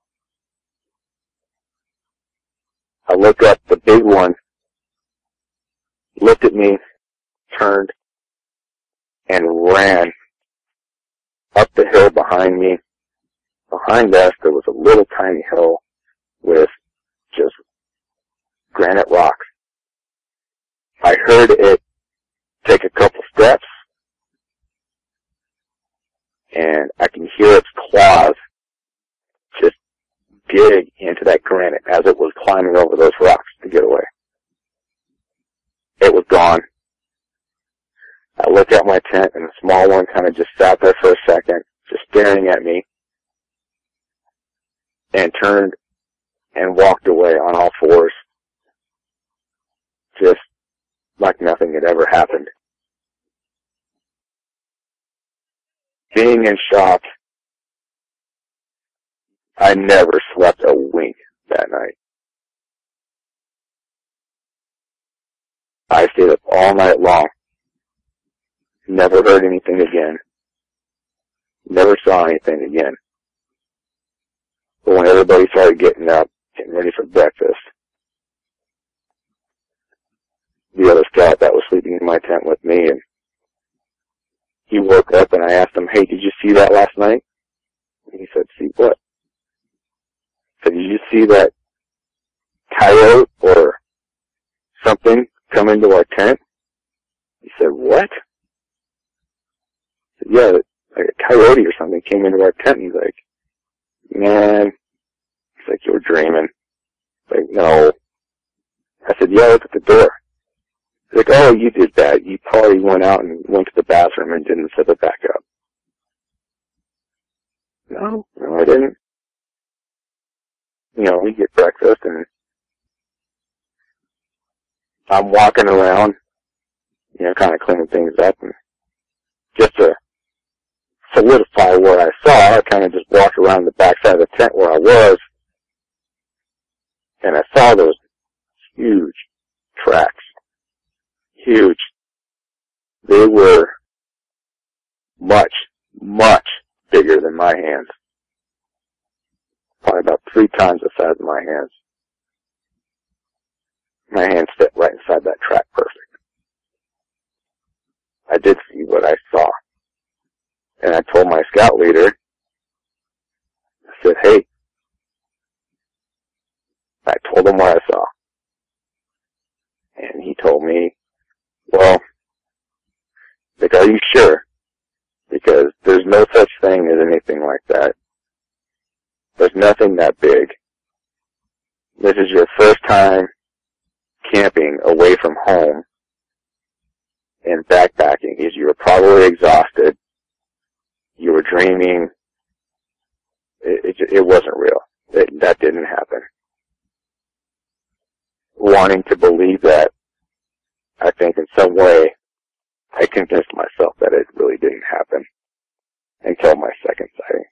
I look up. The big one looked at me, turned, and ran up the hill behind me. Behind us, there was a little tiny hill with just granite rocks. I heard it take a couple steps, and I can hear its claws just dig into that granite as it was climbing over those rocks to get away. It was gone. I looked at my tent, and the small one kind of just sat there for a second, just staring at me, and turned and walked away on all fours, just like nothing had ever happened. Being in shock, I never slept a wink that night. I stayed up all night long. Never heard anything again. Never saw anything again. But when everybody started getting up, getting ready for breakfast, the other scout that was sleeping in my tent with me, and he woke up, and I asked him, "Hey, did you see that last night?" And he said, "See what?" I said, "Did you see that coyote or something come into our tent?" He said, "What?" I said, "Yeah, like a coyote or something came into our tent." And he's like, "Man," he's like, "You're dreaming." I'm like, "No." I said, "Yeah, look at the door." He's like, "Oh, you did that. You probably went out and went to the bathroom and didn't zip it back up." No, I didn't. You know, we get breakfast, and I'm walking around, you know, kind of cleaning things up, and just to solidify what I saw, I kind of just walked around the backside of the tent where I was, and I saw those huge tracks. Huge. They were much, much bigger than my hands. Probably about 3 times the size of my hands. My hands fit right inside that track perfect. I did see what I saw. And I told my scout leader, I said, "Hey," I told him what I saw. And he told me, "Well," like, "are you sure? Because there's no such thing as anything like that. There's nothing that big. This is your first time camping away from home and backpacking. You were probably exhausted. You were dreaming. It wasn't real. That didn't happen." Wanting to believe that, I think in some way, I convinced myself that it really didn't happen until my second sighting.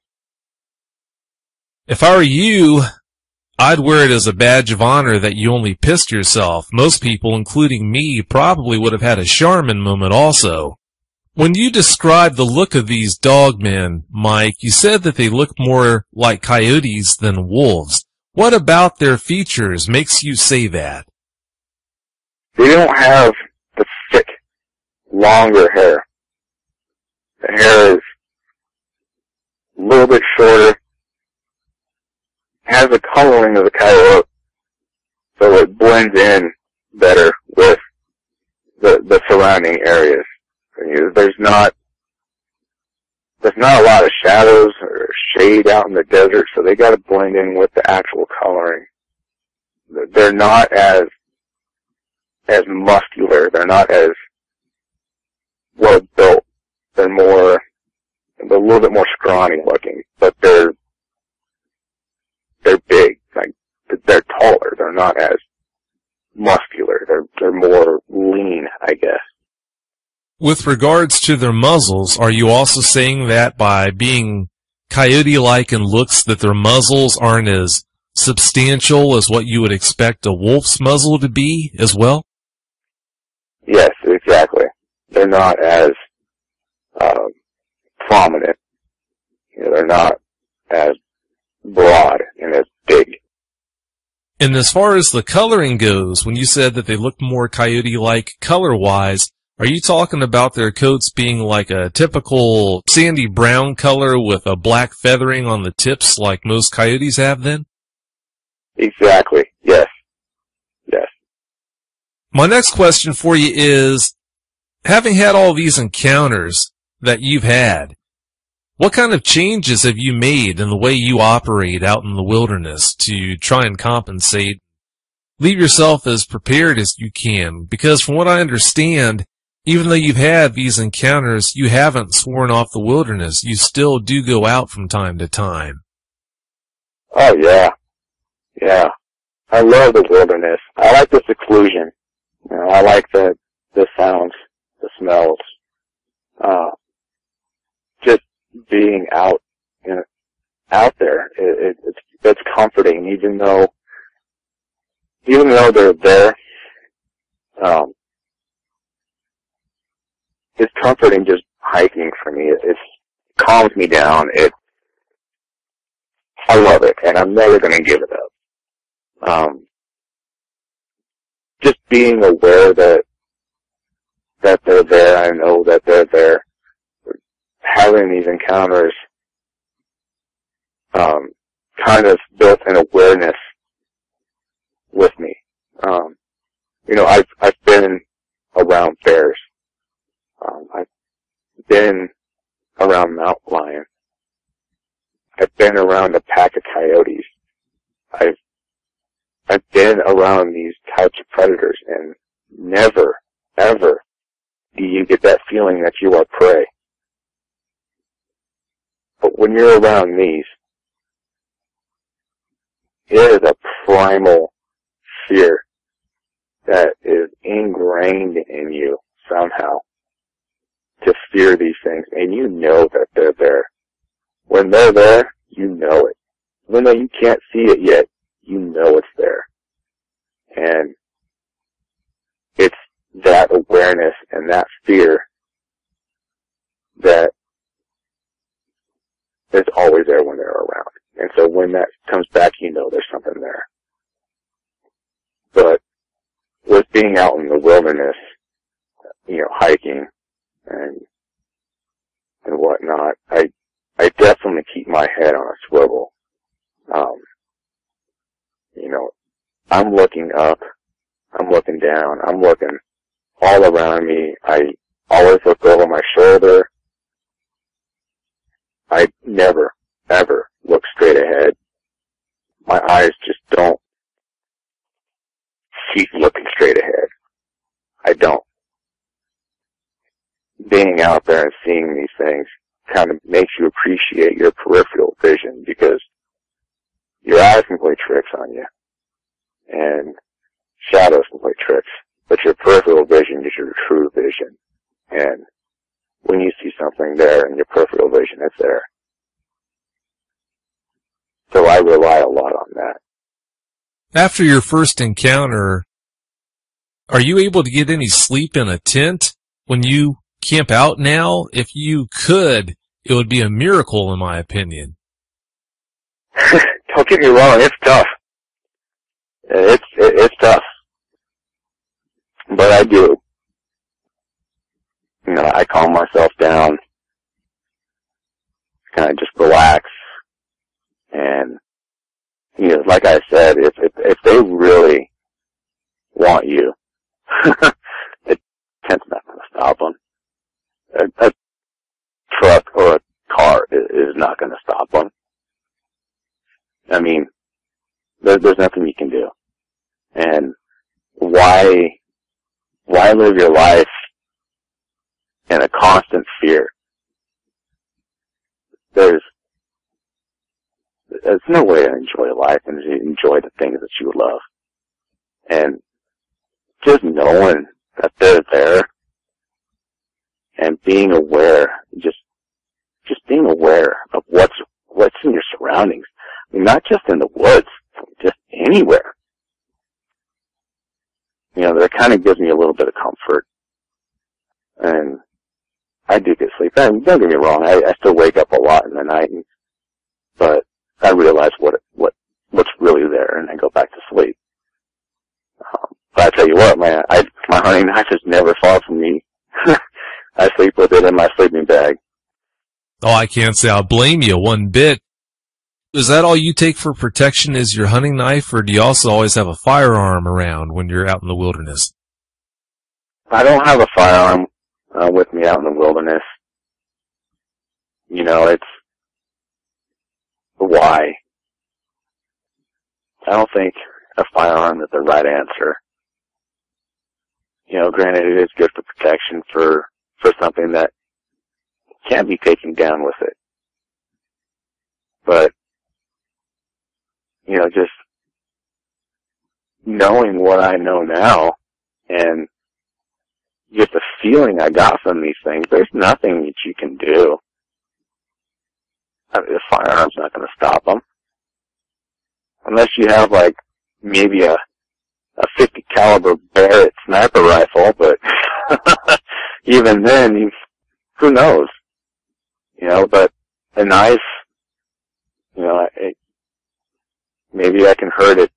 If I were you, I'd wear it as a badge of honor that you only pissed yourself. Most people, including me, probably would have had a Charmin moment also. When you described the look of these dogmen, Mike, you said that they look more like coyotes than wolves. What about their features makes you say that? they don't have the thick, longer hair. The hair is a little bit shorter, has the coloring of the coyote, so it blends in better with the surrounding areas. There's not a lot of shadows or shade out in the desert, so they got to blend in with the actual coloring. They're not as muscular. They're not as well built. They're a little bit more scrawny looking, but they're big. Like, they're taller. They're not as muscular. They're more lean, I guess. With regards to their muzzles, are you also saying that by being coyote-like in looks that their muzzles aren't as substantial as what you would expect a wolf's muzzle to be as well? Yes, exactly. They're not as prominent. They're not as broad and as big. And as far as the coloring goes, when you said that they look more coyote-like color-wise, are you talking about their coats being like a typical sandy brown color with a black feathering on the tips like most coyotes have then? Exactly, yes. Yes. My next question for you is, having had all these encounters that you've had, what kind of changes have you made in the way you operate out in the wilderness to try and compensate? Leave yourself as prepared as you can, because from what I understand, even though you've had these encounters, you haven't sworn off the wilderness. You still do go out from time to time. Oh, yeah. Yeah. I love the wilderness. I like the seclusion. I like the sounds, the smells. Just being out there, it's comforting, even though they're there. It's comforting just hiking for me. It calms me down. I love it, and I'm never going to give it up. Just being aware that they're there, I know that they're there. Having these encounters kind of built an awareness with me. I've been around bears. I've been around mountain lions. I've been around a pack of coyotes. I've been around these types of predators, and never, ever do you get that feeling that you are prey. But when you're around these, it is a primal fear that is ingrained in you somehow to fear these things, and you know that they're there. When they're there, you know it. Even though you can't see it yet, you know it's there. And it's that awareness and that fear that is always there when they're around. And so when that comes back, you know there's something there. But with being out in the wilderness, hiking and whatnot, I definitely keep my head on a swivel. I'm looking up, I'm looking down, I'm looking all around me. I always look over my shoulder. I never, ever look straight ahead. My eyes just don't keep looking straight ahead. I don't. Being out there and seeing these things kind of makes you appreciate your peripheral vision, because your eyes can play tricks on you, and shadows can play tricks, but your peripheral vision is your true vision. And when you see something there in your peripheral vision, it's there. So I rely a lot on that. After your first encounter, are you able to get any sleep in a tent when you camp out now? If you could, it would be a miracle, in my opinion. Don't get me wrong, it's tough. It's tough. I do, you know, I calm myself down, kind of just relax, and, you know, like I said, if they really want you, it tends not going to stop them. A truck or a car is not going to stop them. I mean, there's nothing you can do. And why live your life in a constant fear? There's no way to enjoy life and to enjoy the things that you love. And just knowing that they're there and being aware, just being aware of what's in your surroundings. I mean, not just in the woods, just anywhere. You know, that kind of gives me a little bit of comfort. And I do get sleep. And don't get me wrong, I still wake up a lot in the night, but I realize what's really there, and I go back to sleep. But I tell you what, man, my hunting knife is never far from me. I sleep with it in my sleeping bag. Oh, I can't say I'll blame you one bit. Is that all you take for protection is your hunting knife, or do you also always have a firearm around when you're out in the wilderness? I don't have a firearm with me out in the wilderness. You know, it's why. I don't think a firearm is the right answer. You know, granted, it is good for protection for something that can't be taken down with it. But, you know, just knowing what I know now and just the feeling I got from these things, there's nothing that you can do. I mean, the firearm's not going to stop them. Unless you have, like, maybe a 50 caliber Barrett sniper rifle, but even then, who knows? You know, but a knife, you know, maybe I can hurt it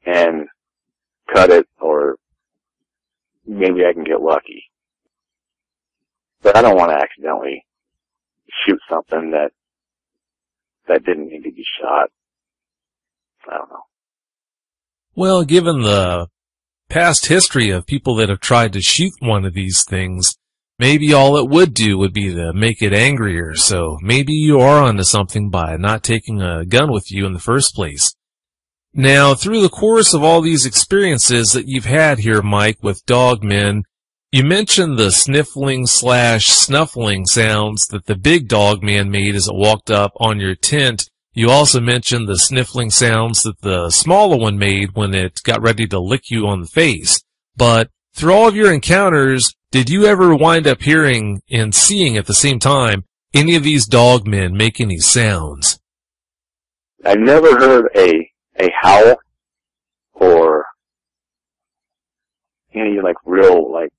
and cut it, or maybe I can get lucky. But I don't want to accidentally shoot something that didn't need to be shot. I don't know. Well, given the past history of people that have tried to shoot one of these things, maybe all it would do would be to make it angrier, so maybe you are onto something by not taking a gun with you in the first place. Now, through the course of all these experiences that you've had here, Mike, with dogmen, you mentioned the sniffling/snuffling sounds that the big dogman made as it walked up on your tent. You also mentioned the sniffling sounds that the smaller one made when it got ready to lick you on the face. But through all of your encounters, did you ever wind up hearing and seeing at the same time any of these dogmen make any sounds? I never heard a howl or any like real like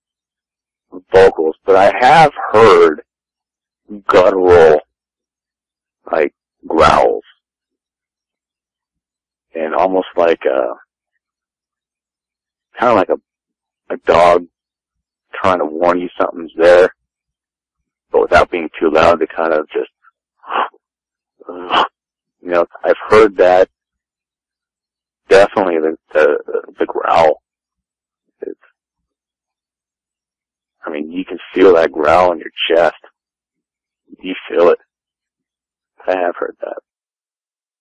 vocals, but I have heard guttural like growls and almost like kind of like a dog trying to warn you something's there, but without being too loud to kind of just, you know, I've heard that. Definitely the growl. I mean, you can feel that growl in your chest. You feel it. I have heard that.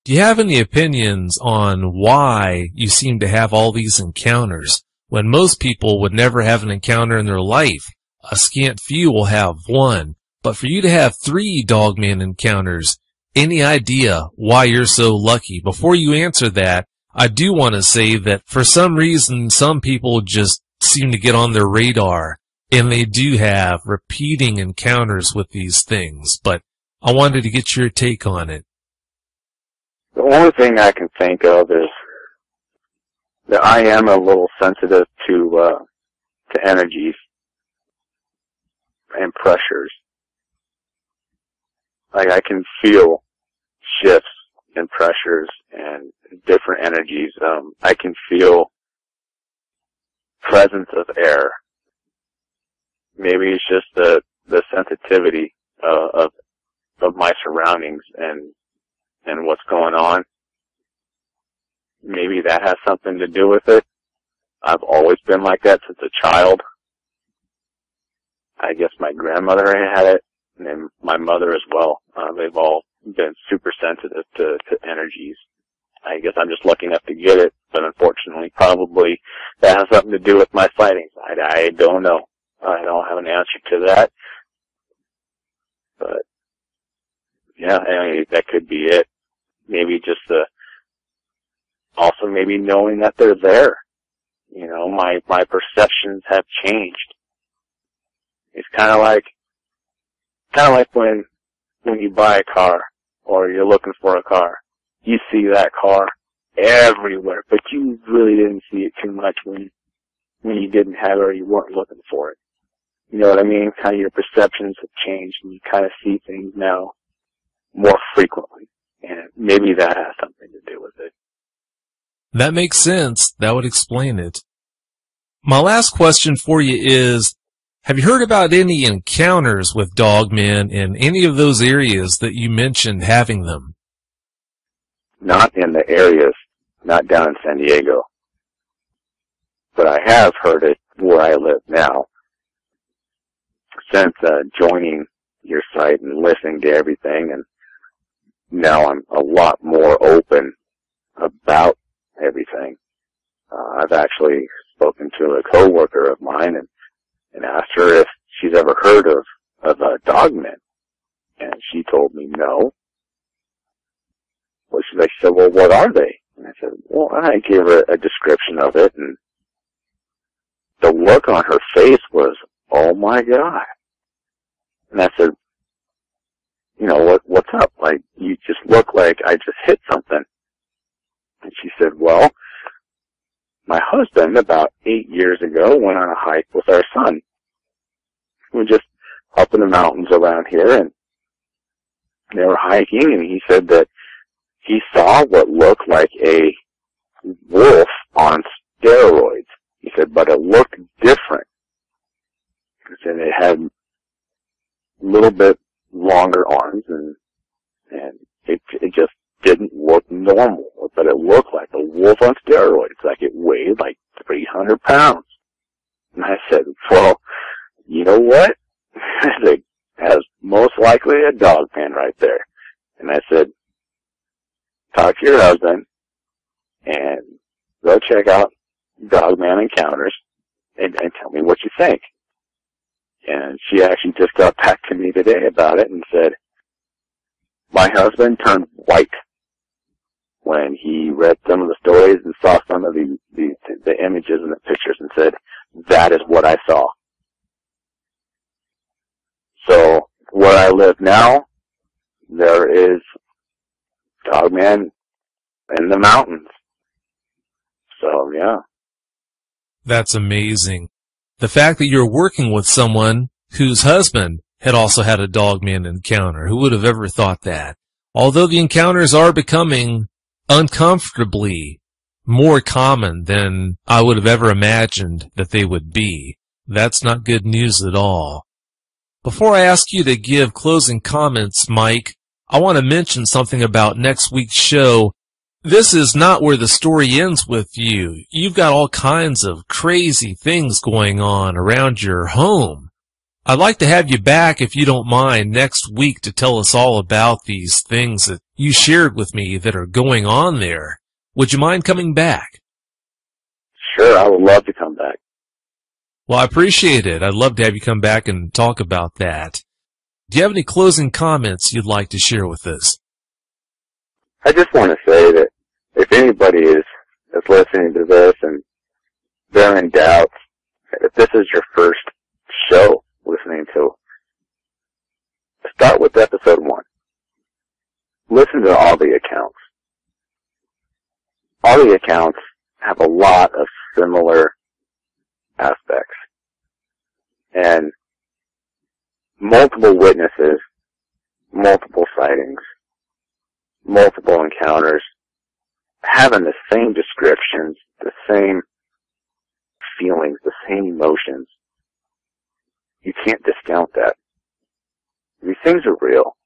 Do you have any opinions on why you seem to have all these encounters when most people would never have an encounter in their life? A scant few will have one, but for you to have 3 dogman encounters, any idea why you're so lucky? Before you answer that, I do want to say that for some reason, some people just seem to get on their radar, and they do have repeating encounters with these things, but I wanted to get your take on it. The only thing I can think of is that I am a little sensitive to energies and pressures. Like I can feel shifts in pressures and different energies. I can feel presence of air. Maybe it's just the sensitivity of my surroundings and what's going on. Maybe that has something to do with it. I've always been like that since a child. I guess my grandmother had it, and then my mother as well. They've all been super sensitive to energies. I guess I'm just lucky enough to get it, but unfortunately, probably that has something to do with my sightings. I don't know. I don't have an answer to that. But, yeah, I mean, that could be it. Maybe just also maybe knowing that they're there. You know, my perceptions have changed. It's kind of like when you buy a car or you're looking for a car. You see that car everywhere, but you really didn't see it too much when you didn't have it or you weren't looking for it. You know what I mean? Kind of your perceptions have changed and you kind of see things now more frequently. And maybe that has something to do with it. That makes sense. That would explain it. My last question for you is, have you heard about any encounters with dogmen in any of those areas that you mentioned having them? Not in the areas, not down in San Diego. But I have heard it where I live now. Since joining your site and listening to everything, and now I'm a lot more open about everything. I've actually spoken to a coworker of mine and asked her if she's ever heard of dogmen, and she told me no. Well, she said, well, what are they? And I said, well, I gave her a description of it, and the look on her face was, oh my God. And I said, you know, what's up? Like, you just look like I just hit something. And she said, well, my husband, about 8 years ago, went on a hike with our son. We were just up in the mountains around here, and they were hiking, and he said that he saw what looked like a wolf on steroids. He said, but it looked different. He said it had a little bit longer arms, and it just didn't look normal, but it looked like a wolf on steroids, like it weighed like 300 pounds. And I said, well, you know what? I said, that's most likely a dog pen right there. And I said, talk to your husband and go check out Dogman Encounters and tell me what you think. And she actually just got back to me today about it and said, my husband turned white when he read some of the stories and saw some of the images and the pictures and said, that is what I saw. So where I live now, there is dogman in the mountains. So, yeah. That's amazing. The fact that you're working with someone whose husband had also had a dogman encounter. Who would have ever thought that? Although the encounters are becoming uncomfortably more common than I would have ever imagined that they would be. That's not good news at all. Before I ask you to give closing comments, Mike, I want to mention something about next week's show. This is not where the story ends with you. You've got all kinds of crazy things going on around your home. I'd like to have you back, if you don't mind, next week to tell us all about these things that you shared with me that are going on there. Would you mind coming back? Sure, I would love to come back. Well, I appreciate it. I'd love to have you come back and talk about that. Do you have any closing comments you'd like to share with us? I just want to say that if anybody is listening to this and they're in doubt, if this is your first show listening to, start with episode 1. Listen to all the accounts. All the accounts have a lot of similar aspects. And multiple witnesses, multiple sightings, multiple encounters, having the same descriptions, the same feelings, the pain, emotions. You can't discount that. These things are real.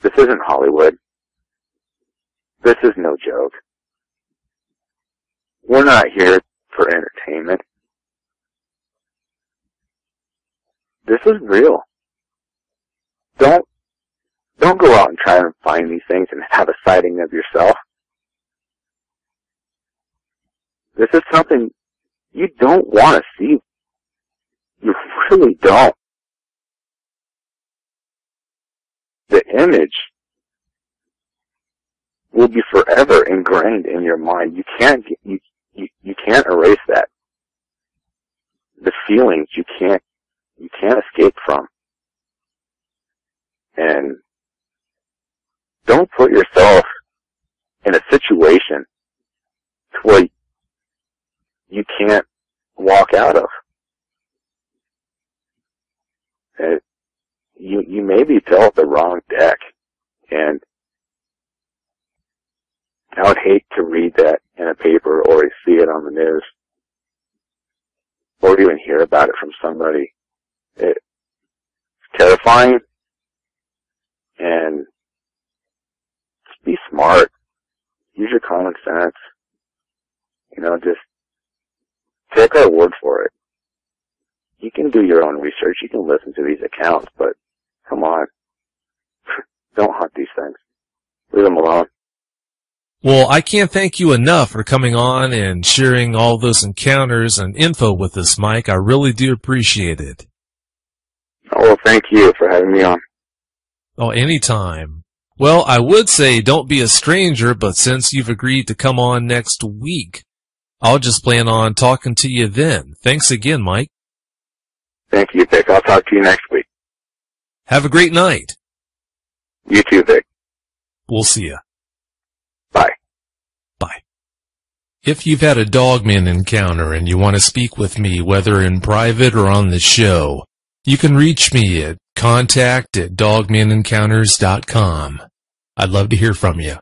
This isn't Hollywood. This is no joke. We're not here for entertainment. This is real. Don't go out and try and find these things and have a sighting of yourself. This is something you don't want to see. You really don't. The image will be forever ingrained in your mind. You can't erase that. The feelings you can't escape from. And don't put yourself in a situation to where you can't walk out of. You maybe dealt the wrong deck, and I would hate to read that in a paper or see it on the news or even hear about it from somebody. It's terrifying, and just be smart. Use your common sense. Just take our word for it. You can do your own research. You can listen to these accounts, but come on. Don't hunt these things. Leave them alone. Well, I can't thank you enough for coming on and sharing all those encounters and info with us, Mike. I really do appreciate it. Oh, well, thank you for having me on. Oh, anytime. Well, I would say don't be a stranger, but since you've agreed to come on next week, I'll just plan on talking to you then. Thanks again, Mike. Thank you, Vic. I'll talk to you next week. Have a great night. You too, Vic. We'll see ya. Bye. Bye. If you've had a dogman encounter and you want to speak with me, whether in private or on the show, you can reach me at contact@dogmanencounters.com. I'd love to hear from you.